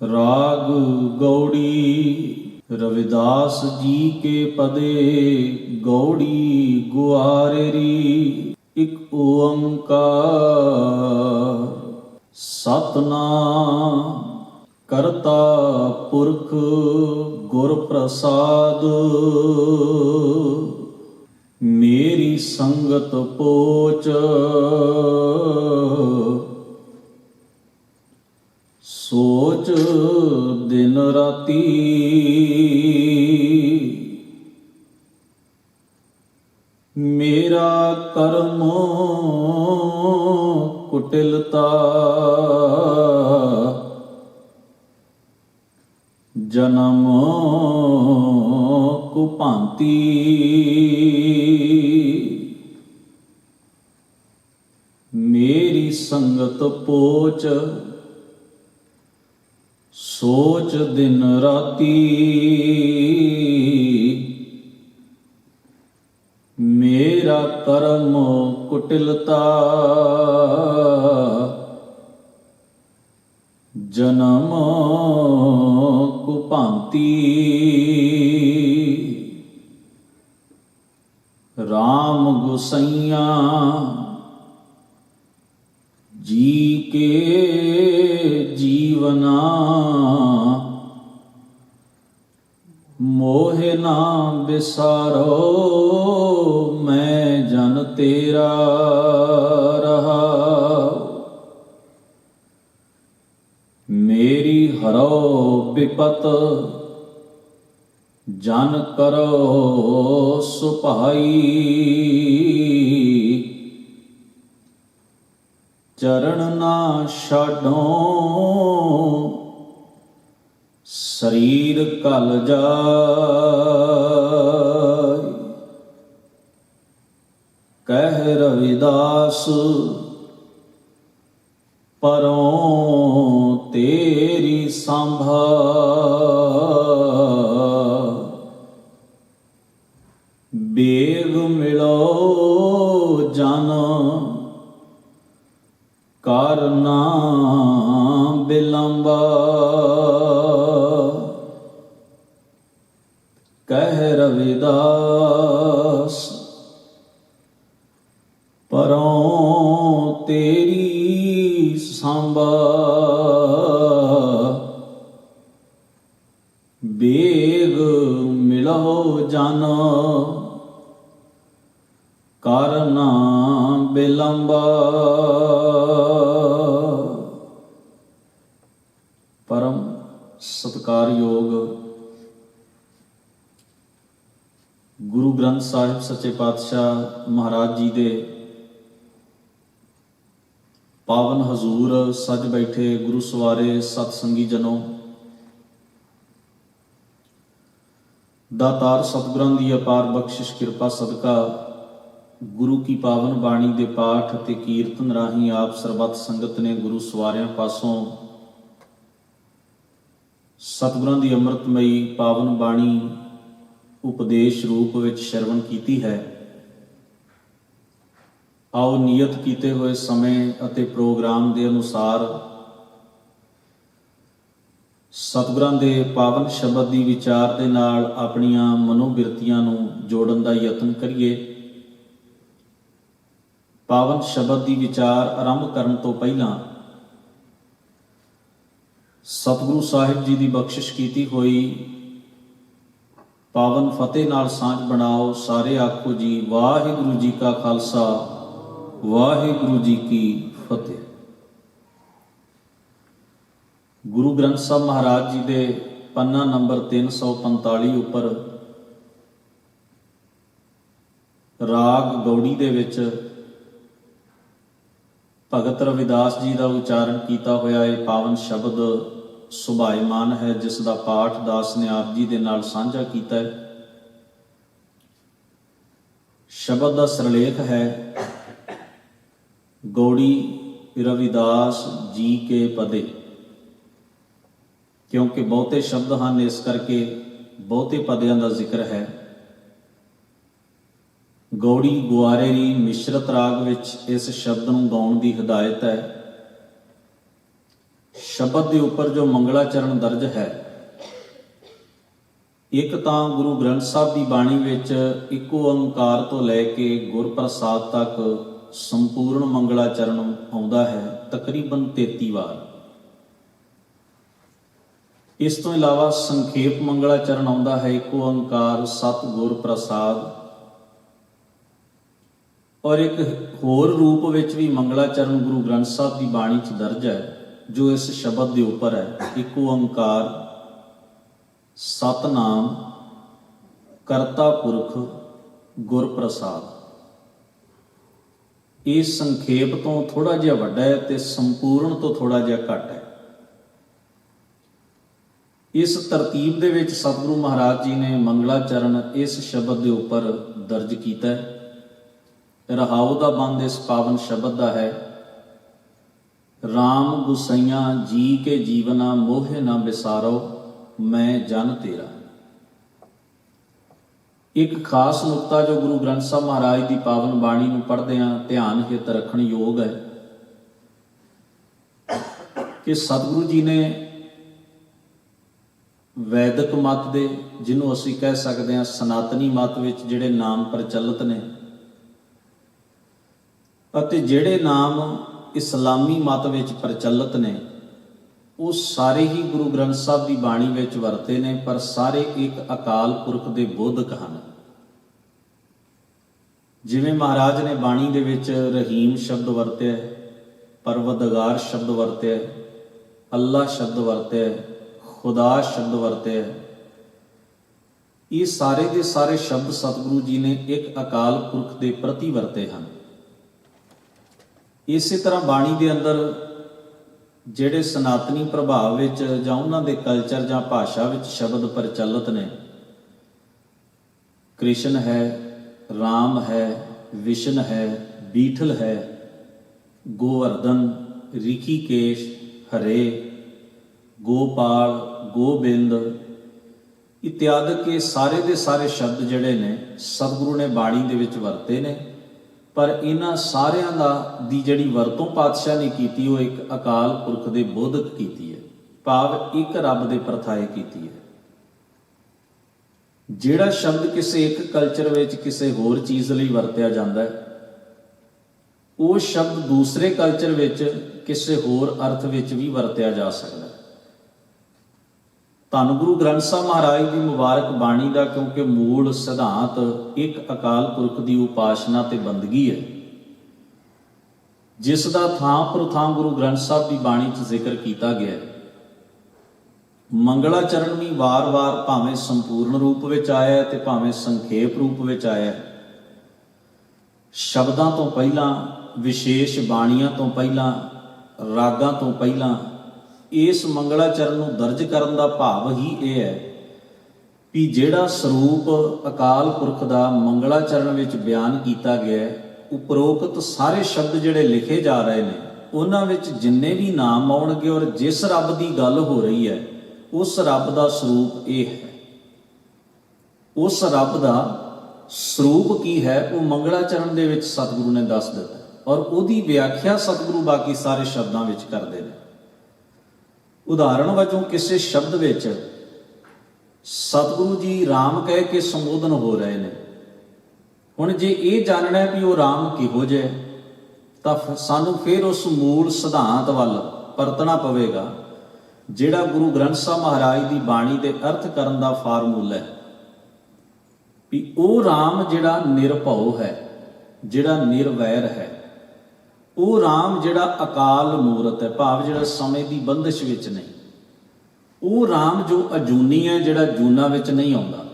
राग गौड़ी रविदास जी के पदे गौड़ी गुआरेरी एक ओंकार सतनाम करता पुरख गुर प्रसाद मेरी संगत पोच सोच दिन राती मेरा कर्म कुटिलता जन्म कुभांति मेरी संगत पोच सोच दिन राती मेरा कर्म कुटिलता जन्म कुभांति राम गुसैया जी के जीवना मोहे ना बिसारो मैं जन तेरा रहा मेरी हरो विपत जन करो सुभाई चरण ना छाडो शरीर कल जाय कह रविदास परों तेरी संभाल बेग मिलो जन करना बिलंबा कह रविदास परों तेरी सांबा बेग मिलो जन करना बिलंबा परम सत्कारयोग गुरु ग्रंथ साहिब सच्चे पातशाह महाराज जी दे पावन हजूर सज बैठे गुरु सवारे सतसंगी जनों दातार सतगुरां दी अपार बख्शिश किरपा सदका गुरु की पावन बाणी दे पाठ ते कीर्तन राही आप सरबत संगत ने गुरु सवारियां पासों सतगुरां दी अमृतमयी पावन बाणी उपदेश रूप विच श्रवण कीती है। आओ नियत कीते हुए समय अते प्रोग्राम के अनुसार सतगुरां दे पावन शब्द की विचार दे नाल अपनियां मनोबिरतियां नूं जोड़न दा यतन करिए। पावन शब्द की विचार आरंभ करन तो पहलां सतगुरु साहिब जी की बख्शिश कीती हुई पावन फतेह नाल सांझ बनाओ। सारे आखो जी वाहिगुरु जी का खालसा वाहिगुरु जी की फतेह। गुरु ग्रंथ साहब महाराज जी दे पन्ना नंबर 345 उपर राग गौड़ी दे विच भगत रविदास जी का उचारण किया होया ये पावन शब्द सुभायमान है, जिसका पाठ दास ने आप जी दे नाल साझा किया है। शब्द का सरलेख है गौड़ी रविदास जी के पदे, क्योंकि बहुते शब्द हैं इस करके बहुते पदियां का जिक्र है। गौड़ी गुआरेरी मिश्रत राग विच इस शब्द नूं गाउण दी हिदायत है। ਸ਼ਬਦ ਦੇ ਉੱਪਰ ਜੋ ਮੰਗਲਾਚਰਨ ਦਰਜ ਹੈ, ਇੱਕ ਤਾਂ ਗੁਰੂ ਗ੍ਰੰਥ ਸਾਹਿਬ ਦੀ ਬਾਣੀ ਵਿੱਚ ਇੱਕੋ ਓੰਕਾਰ ਤੋਂ ਲੈ ਕੇ ਗੁਰਪ੍ਰਸਾਦ ਤੱਕ ਸੰਪੂਰਨ ਮੰਗਲਾਚਰਨ ਆਉਂਦਾ ਹੈ, ਤਕਰੀਬਨ 33 ਵਾਰ। ਇਸ ਤੋਂ ਇਲਾਵਾ ਸੰਖੇਪ ਮੰਗਲਾਚਰਨ ਆਉਂਦਾ ਹੈ, ਇੱਕੋ ਓੰਕਾਰ ਸਤਿਗੁਰ ਪ੍ਰਸਾਦ। ਔਰ ਇੱਕ ਹੋਰ ਰੂਪ ਵਿੱਚ ਵੀ ਮੰਗਲਾਚਰਨ ਗੁਰੂ ਗ੍ਰੰਥ ਸਾਹਿਬ ਦੀ ਬਾਣੀ 'ਚ ਦਰਜ ਹੈ, ਜੋ ਇਸ ਸ਼ਬਦ ਦੇ ਉੱਪਰ ਹੈ, ਇੱਕੋ ਓੰਕਾਰ ਸਤਨਾਮ ਕਰਤਾ ਪੁਰਖ ਗੁਰ ਪ੍ਰਸਾਦ। ਇਹ ਸੰਖੇਪ ਤੋਂ ਥੋੜਾ ਜਿਹਾ ਵੱਡਾ ਹੈ ਤੇ ਸੰਪੂਰਨ ਤੋਂ ਥੋੜਾ ਜਿਹਾ ਘੱਟ ਹੈ। ਇਸ ਤਰਤੀਬ ਦੇ ਵਿੱਚ ਸਤਿਗੁਰੂ ਮਹਾਰਾਜ ਜੀ ਨੇ ਮੰਗਲਾਚਰਨ ਇਸ ਸ਼ਬਦ ਦੇ ਉੱਪਰ ਦਰਜ ਕੀਤਾ ਹੈ। ਰਹਾਉ ਦਾ ਬੰਦ ਇਸ ਪਾਵਨ ਸ਼ਬਦ ਦਾ ਹੈ, ਰਾਮ ਗੁਸਈਆਂ ਜੀ ਕੇ ਜੀਵਨਾ ਮੋਹਿ ਨਾ ਵਿਸਾਰੋ ਮੈਂ ਜਨ ਤੇਰਾ। ਇੱਕ ਖਾਸ ਨੁਕਤਾ ਜੋ ਗੁਰੂ ਗ੍ਰੰਥ ਸਾਹਿਬ ਮਹਾਰਾਜ ਦੀ ਪਾਵਨ ਬਾਣੀ ਨੂੰ ਪੜ੍ਹਦੇ ਹਾਂ ਧਿਆਨ ਹਿੱਤ ਰੱਖਣ ਯੋਗ ਹੈ ਕਿ ਸਤਿਗੁਰੂ ਜੀ ਨੇ ਵੈਦਿਕ ਮਤ ਦੇ, ਜਿਹਨੂੰ ਅਸੀਂ ਕਹਿ ਸਕਦੇ ਹਾਂ ਸਨਾਤਨੀ ਮਤ ਵਿੱਚ ਜਿਹੜੇ ਨਾਮ ਪ੍ਰਚਲਿਤ ਨੇ, ਅਤੇ ਜਿਹੜੇ ਨਾਮ ਇਸਲਾਮੀ ਮਤ ਵਿੱਚ ਪ੍ਰਚਲਿਤ ਨੇ, ਉਹ ਸਾਰੇ ਹੀ ਗੁਰੂ ਗ੍ਰੰਥ ਸਾਹਿਬ ਦੀ ਬਾਣੀ ਵਿੱਚ ਵਰਤੇ ਨੇ, ਪਰ ਸਾਰੇ ਇੱਕ ਅਕਾਲ ਪੁਰਖ ਦੇ ਬੋਧਕ ਹਨ। ਜਿਵੇਂ ਮਹਾਰਾਜ ਨੇ ਬਾਣੀ ਦੇ ਵਿੱਚ ਰਹੀਮ ਸ਼ਬਦ ਵਰਤਿਆ, ਪਰਵਰਦਗਾਰ ਸ਼ਬਦ ਵਰਤਿਆ, ਅੱਲਾ ਸ਼ਬਦ ਵਰਤਿਆ, ਖੁਦਾ ਸ਼ਬਦ ਵਰਤਿਆ, ਇਹ ਸਾਰੇ ਦੇ ਸਾਰੇ ਸ਼ਬਦ ਸਤਿਗੁਰੂ ਜੀ ਨੇ ਇੱਕ ਅਕਾਲ ਪੁਰਖ ਦੇ ਪ੍ਰਤੀ ਵਰਤੇ ਹਨ। ਇਸੇ ਤਰ੍ਹਾਂ ਬਾਣੀ ਦੇ ਅੰਦਰ ਜਿਹੜੇ ਸਨਾਤਨੀ ਪ੍ਰਭਾਵ ਵਿੱਚ ਜਾਂ ਉਹਨਾਂ ਦੇ ਕਲਚਰ ਜਾਂ ਭਾਸ਼ਾ ਵਿੱਚ ਸ਼ਬਦ ਪ੍ਰਚਲਿਤ ਨੇ, ਕ੍ਰਿਸ਼ਨ ਹੈ, ਰਾਮ ਹੈ, ਵਿਸ਼ਨ ਹੈ, ਬੀਠਲ ਹੈ, ਗੋਵਰਧਨ, ਰਿਖੀਕੇਸ਼, ਹਰੇ, ਗੋਪਾਲ, ਗੋਬਿੰਦ ਇਤਿਆਦਿਕ, ਇਹ ਸਾਰੇ ਦੇ ਸਾਰੇ ਸ਼ਬਦ ਜਿਹੜੇ ਨੇ ਸਤਿਗੁਰੂ ਨੇ ਬਾਣੀ ਦੇ ਵਿੱਚ ਵਰਤੇ ਨੇ, ਪਰ ਇਹਨਾਂ ਸਾਰਿਆਂ ਦੀ ਜਿਹੜੀ ਵਰਤੋਂ ਪਾਤਸ਼ਾਹ ਨੇ ਕੀਤੀ ਉਹ ਇੱਕ ਅਕਾਲ ਪੁਰਖ ਦੇ ਬੋਧਕ ਕੀਤੀ ਹੈ, ਭਾਵ ਇੱਕ ਰੱਬ ਦੇ ਪ੍ਰਥਾਏ ਕੀਤੀ ਹੈ। ਜਿਹੜਾ ਸ਼ਬਦ ਕਿਸੇ ਇੱਕ ਕਲਚਰ ਵਿੱਚ ਕਿਸੇ ਹੋਰ ਚੀਜ਼ ਲਈ ਵਰਤਿਆ ਜਾਂਦਾ ਹੈ, ਉਹ ਸ਼ਬਦ ਦੂਸਰੇ ਕਲਚਰ ਵਿੱਚ ਕਿਸੇ ਹੋਰ ਅਰਥ ਵਿੱਚ ਵੀ ਵਰਤਿਆ ਜਾ ਸਕਦਾ ਹੈ। ਧੰਨ ਗੁਰੂ ਗ੍ਰੰਥ ਸਾਹਿਬ ਮਹਾਰਾਜ ਦੀ ਮੁਬਾਰਕ ਬਾਣੀ ਦਾ ਕਿਉਂਕਿ ਮੂਲ ਸਿਧਾਂਤ ਇੱਕ ਅਕਾਲ ਪੁਰਖ ਦੀ ਉਪਾਸਨਾ ਤੇ ਬੰਦਗੀ ਹੈ, ਜਿਸ ਦਾ ਥਾਂ ਪਰ ਥਾਂ ਗੁਰੂ ਗ੍ਰੰਥ ਸਾਹਿਬ ਦੀ ਬਾਣੀ 'ਚ ਜ਼ਿਕਰ ਕੀਤਾ ਗਿਆ ਹੈ। ਮੰਗਲਾਚਰਨ ਵੀ ਵਾਰ-ਵਾਰ ਭਾਵੇਂ ਸੰਪੂਰਨ ਰੂਪ ਵਿੱਚ ਆਇਆ ਹੈ ਤੇ ਭਾਵੇਂ ਸੰਖੇਪ ਰੂਪ ਵਿੱਚ ਆਇਆ ਹੈ। ਸ਼ਬਦਾਂ ਤੋਂ ਪਹਿਲਾਂ, ਵਿਸ਼ੇਸ਼ ਬਾਣੀਆਂ ਤੋਂ ਪਹਿਲਾਂ, ਰਾਗਾਂ ਤੋਂ ਪਹਿਲਾਂ ਇਸ ਮੰਗਲਾਚਰਨ ਨੂੰ ਦਰਜ ਕਰਨ ਦਾ ਭਾਵ ਹੀ ਇਹ ਹੈ ਕਿ ਜਿਹੜਾ ਸਰੂਪ ਅਕਾਲ ਪੁਰਖ ਦਾ ਮੰਗਲਾਚਰਨ ਵਿੱਚ ਬਿਆਨ ਕੀਤਾ ਗਿਆ ਹੈ, ਉਪਰੋਕਤ ਸਾਰੇ ਸ਼ਬਦ ਜਿਹੜੇ ਲਿਖੇ ਜਾ ਰਹੇ ਨੇ, ਉਹਨਾਂ ਵਿੱਚ ਜਿੰਨੇ ਵੀ ਨਾਮ ਆਉਣਗੇ ਔਰ ਜਿਸ ਰੱਬ ਦੀ ਗੱਲ ਹੋ ਰਹੀ ਹੈ, ਉਸ ਰੱਬ ਦਾ ਸਰੂਪ ਇਹ ਹੈ। ਉਸ ਰੱਬ ਦਾ ਸਰੂਪ ਕੀ ਹੈ ਉਹ ਮੰਗਲਾਚਰਨ ਦੇ ਵਿੱਚ ਸਤਿਗੁਰੂ ਨੇ ਦੱਸ ਦਿੱਤਾ, ਔਰ ਉਹਦੀ ਵਿਆਖਿਆ ਸਤਿਗੁਰੂ ਬਾਕੀ ਸਾਰੇ ਸ਼ਬਦਾਂ ਵਿੱਚ ਕਰਦੇ ਨੇ। ਉਦਾਹਰਣ ਵਜੋਂ ਕਿਸੇ ਸ਼ਬਦ ਵਿੱਚ ਸਤਿਗੁਰੂ ਜੀ ਰਾਮ ਕਹਿ ਕੇ ਸੰਬੋਧਨ ਹੋ ਰਹੇ ਨੇ। ਹੁਣ ਜੇ ਇਹ ਜਾਣਨਾ ਹੈ ਵੀ ਉਹ ਰਾਮ ਕਿਹੋ ਜਿਹਾ ਤਾਂ ਸਾਨੂੰ ਫਿਰ ਉਸ ਮੂਲ ਸਿਧਾਂਤ ਵੱਲ ਪਰਤਣਾ ਪਵੇਗਾ, ਜਿਹੜਾ ਗੁਰੂ ਗ੍ਰੰਥ ਸਾਹਿਬ ਮਹਾਰਾਜ ਦੀ ਬਾਣੀ ਦੇ ਅਰਥ ਕਰਨ ਦਾ ਫਾਰਮੂਲਾ ਹੈ ਵੀ ਉਹ ਰਾਮ ਜਿਹੜਾ ਨਿਰਭਉ ਹੈ, ਜਿਹੜਾ ਨਿਰਵੈਰ ਹੈ, ਉਹ ਰਾਮ ਜਿਹੜਾ ਅਕਾਲ ਮੂਰਤ ਹੈ, ਭਾਵ ਜਿਹੜਾ ਸਮੇਂ ਦੀ ਬੰਦਿਸ਼ ਵਿੱਚ ਨਹੀਂ, ਉਹ ਰਾਮ ਜੋ ਅਜੂਨੀ ਹੈ, ਜਿਹੜਾ ਜੂਨਾ ਵਿੱਚ ਨਹੀਂ ਆਉਂਦਾ,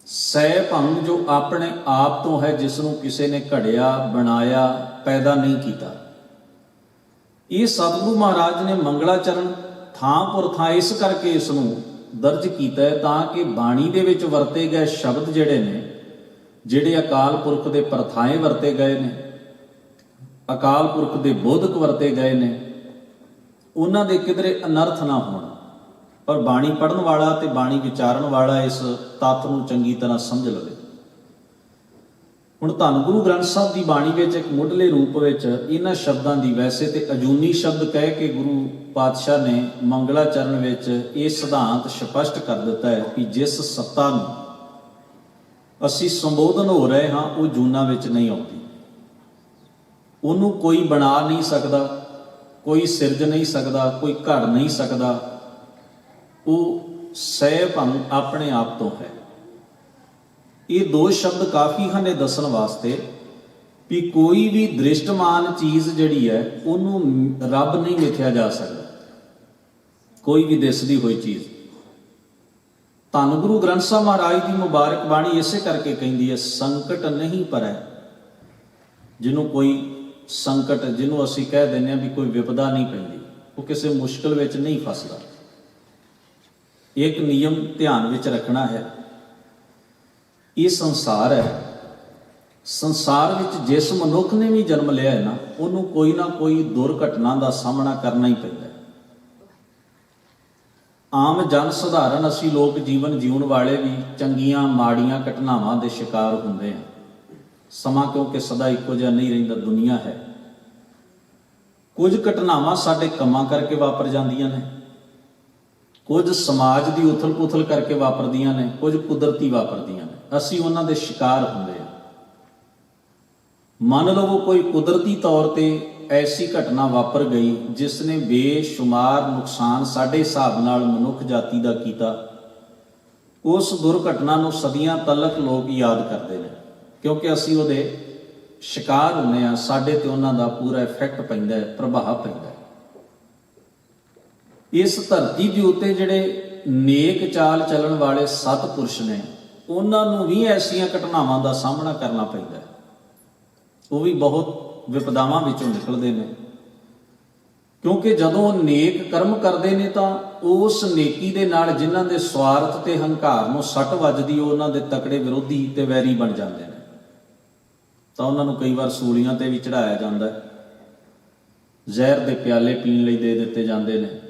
ਸੈ ਭੰਗ ਜੋ ਆਪਣੇ ਆਪ ਤੋਂ ਹੈ, ਜਿਸ ਨੂੰ ਕਿਸੇ ਨੇ ਘੜਿਆ, ਬਣਾਇਆ, ਪੈਦਾ ਨਹੀਂ ਕੀਤਾ। ਇਹ ਸਤਿਗੁਰੂ ਮਹਾਰਾਜ ਨੇ ਮੰਗਲਾਚਰਨ ਥਾਂ ਪੁਰ ਥਾਂ ਇਸ ਕਰਕੇ ਇਸ ਨੂੰ ਦਰਜ ਕੀਤਾ ਹੈ ਤਾਂ ਕਿ ਬਾਣੀ ਦੇ ਵਿੱਚ ਵਰਤੇ ਗਏ ਸ਼ਬਦ ਜਿਹੜੇ ਨੇ, ਜਿਹੜੇ ਅਕਾਲ ਪੁਰਖ ਦੇ ਪ੍ਰਥਾਏ ਵਰਤੇ ਗਏ ਨੇ, ਅਕਾਲ ਪੁਰਖ ਦੇ ਬੋਧਕ ਵਰਤੇ ਗਏ ਨੇ, ਉਹਨਾਂ ਦੇ ਕਿਧਰੇ ਅਨਰਥ ਨਾ ਹੋਣ। ਪਰ ਬਾਣੀ ਪੜ੍ਹਨ ਵਾਲਾ ਤੇ ਬਾਣੀ ਵਿਚਾਰਨ ਵਾਲਾ ਇਸ ਤੱਤ ਨੂੰ ਚੰਗੀ ਤਰ੍ਹਾਂ ਸਮਝ ਲਵੇ। ਹੁਣ ਧੰਨ ਗੁਰੂ ਗ੍ਰੰਥ ਸਾਹਿਬ ਦੀ ਬਾਣੀ ਵਿੱਚ ਇੱਕ ਮੁੱਢਲੇ ਰੂਪ ਵਿੱਚ ਇਹਨਾਂ ਸ਼ਬਦਾਂ ਦੀ, ਵੈਸੇ ਤੇ ਅਜੂਨੀ ਸ਼ਬਦ ਕਹਿ ਕੇ ਗੁਰੂ ਪਾਤਸ਼ਾਹ ਨੇ ਮੰਗਲਾਚਰਨ ਵਿੱਚ ਇਹ ਸਿਧਾਂਤ ਸਪਸ਼ਟ ਕਰ ਦਿੱਤਾ ਹੈ ਕਿ ਜਿਸ ਸੱਤਾ ਨੂੰ ਅਸੀਂ ਸੰਬੋਧਨ ਹੋ ਰਹੇ ਹਾਂ ਉਹ ਜੂਨਾਂ ਵਿੱਚ ਨਹੀਂ ਆਉਂਦੀ। ਉਹਨੂੰ ਕੋਈ ਬਣਾ ਨਹੀਂ ਸਕਦਾ, ਕੋਈ ਸਿਰਜ ਨਹੀਂ ਸਕਦਾ, ਕੋਈ ਘੜ ਨਹੀਂ ਸਕਦਾ। ਉਹ ਸਹਿ-ਭੰਗ ਆਪਣੇ ਆਪ ਤੋਂ ਹੈ। ਇਹ ਦੋ ਸ਼ਬਦ ਕਾਫੀ ਹਨ ਇਹ ਦੱਸਣ ਵਾਸਤੇ ਵੀ ਕੋਈ ਵੀ ਦ੍ਰਿਸ਼ਟਮਾਨ ਚੀਜ਼ ਜਿਹੜੀ ਹੈ ਉਹਨੂੰ ਰੱਬ ਨਹੀਂ ਮਿਥਿਆ ਜਾ ਸਕਦਾ, ਕੋਈ ਵੀ ਦਿਸਦੀ ਹੋਈ ਚੀਜ਼। ਧੰਨ ਗੁਰੂ ਗ੍ਰੰਥ ਸਾਹਿਬ ਮਹਾਰਾਜ ਦੀ ਮੁਬਾਰਕ ਬਾਣੀ ਇਸੇ ਕਰਕੇ ਕਹਿੰਦੀ ਹੈ, ਸੰਕਟ ਨਹੀਂ ਪਰੈ। ਜਿਹਨੂੰ ਕੋਈ ਸੰਕਟ, ਜਿਹਨੂੰ ਅਸੀਂ ਕਹਿ ਦਿੰਦੇ ਹਾਂ ਵੀ ਕੋਈ ਵਿਪਦਾ ਨਹੀਂ ਪੈਂਦੀ, ਉਹ ਕਿਸੇ ਮੁਸ਼ਕਲ ਵਿੱਚ ਨਹੀਂ ਫਸਦਾ। ਇੱਕ ਨਿਯਮ ਧਿਆਨ ਵਿੱਚ ਰੱਖਣਾ ਹੈ, ਇਹ ਸੰਸਾਰ ਹੈ, ਸੰਸਾਰ ਵਿੱਚ ਜਿਸ ਮਨੁੱਖ ਨੇ ਵੀ ਜਨਮ ਲਿਆ ਹੈ ਨਾ, ਉਹਨੂੰ ਕੋਈ ਨਾ ਕੋਈ ਦੁਰਘਟਨਾ ਦਾ ਸਾਹਮਣਾ ਕਰਨਾ ਹੀ ਪੈਂਦਾ। ਆਮ ਜਨ ਸਧਾਰਨ ਅਸੀਂ ਲੋਕ ਜੀਵਨ ਜਿਉਣ ਵਾਲੇ ਵੀ ਚੰਗੀਆਂ ਮਾੜੀਆਂ ਘਟਨਾਵਾਂ ਦੇ ਸ਼ਿਕਾਰ ਹੁੰਦੇ ਹਾਂ। ਸਮਾਂ ਕਿਉਂਕਿ ਸਦਾ ਇੱਕੋ ਜਿਹਾ ਨਹੀਂ ਰਹਿੰਦਾ, ਦੁਨੀਆ ਹੈ। ਕੁਝ ਘਟਨਾਵਾਂ ਸਾਡੇ ਕੰਮਾਂ ਕਰਕੇ ਵਾਪਰ ਜਾਂਦੀਆਂ ਨੇ, ਕੁਝ ਸਮਾਜ ਦੀ ਉਥਲ-ਪੁਥਲ ਕਰਕੇ ਵਾਪਰਦੀਆਂ ਨੇ, ਕੁਝ ਕੁਦਰਤੀ ਵਾਪਰਦੀਆਂ ਨੇ। ਅਸੀਂ ਉਹਨਾਂ ਦੇ ਸ਼ਿਕਾਰ ਹੁੰਦੇ ਹਾਂ। ਮੰਨ ਲਵੋ ਕੋਈ ਕੁਦਰਤੀ ਤੌਰ ਤੇ ਐਸੀ ਘਟਨਾ ਵਾਪਰ ਗਈ ਜਿਸ ਨੇ ਬੇਸ਼ੁਮਾਰ ਨੁਕਸਾਨ ਸਾਡੇ ਹਿਸਾਬ ਨਾਲ ਮਨੁੱਖ ਜਾਤੀ ਦਾ ਕੀਤਾ। ਉਸ ਦੁਰਘਟਨਾ ਨੂੰ ਸਦੀਆਂ ਤੱਕ ਲੋਕ ਯਾਦ ਕਰਦੇ ਨੇ, ਕਿਉਂਕਿ ਅਸੀਂ ਉਹਦੇ ਸ਼ਿਕਾਰ ਹੁੰਦੇ ਹਾਂ। ਸਾਡੇ ਤੇ ਉਹਨਾਂ ਦਾ ਪੂਰਾ ਇਫੈਕਟ ਪੈਂਦਾ ਹੈ, ਪ੍ਰਭਾਵ ਪੈਂਦਾ ਹੈ। ਇਸ ਧਰਤੀ ਦੇ ਉੱਤੇ ਜਿਹੜੇ ਨੇਕ ਚਾਲ ਚੱਲਣ ਵਾਲੇ ਸਤਿਪੁਰਸ਼ ਨੇ, ਉਹਨਾਂ ਨੂੰ ਵੀ ਐਸੀਆਂ ਘਟਨਾਵਾਂ ਦਾ ਸਾਹਮਣਾ ਕਰਨਾ ਪੈਂਦਾ ਹੈ। ਉਹ ਵੀ ਬਹੁਤ ਵਿਪਦਾਵਾਂ ਵਿੱਚੋਂ ਨਿਕਲਦੇ ਨੇ, ਕਿਉਂਕਿ ਜਦੋਂ ਨੇਕ ਕਰਮ ਕਰਦੇ ਨੇ ਤਾਂ ਉਸ ਨੇਕੀ ਦੇ ਨਾਲ ਜਿਨ੍ਹਾਂ ਦੇ ਸਵਾਰਥ ਤੇ ਹੰਕਾਰ ਨੂੰ ਸੱਟ ਵੱਜਦੀ, ਉਹ ਉਹਨਾਂ ਦੇ ਤਕੜੇ ਵਿਰੋਧੀ ਤੇ ਵੈਰੀ ਬਣ ਜਾਂਦੇ ਨੇ। ਤਾਂ ਉਹਨਾਂ ਨੂੰ ਕਈ ਵਾਰ ਸੂਲੀਆਂ ਤੇ ਵੀ ਚੜਾਇਆ ਜਾਂਦਾ ਹੈ, ਜ਼ਹਿਰ ਦੇ ਪਿਆਲੇ ਪੀਣ ਲਈ ਦੇ ਦਿੱਤੇ ਜਾਂਦੇ ਨੇ,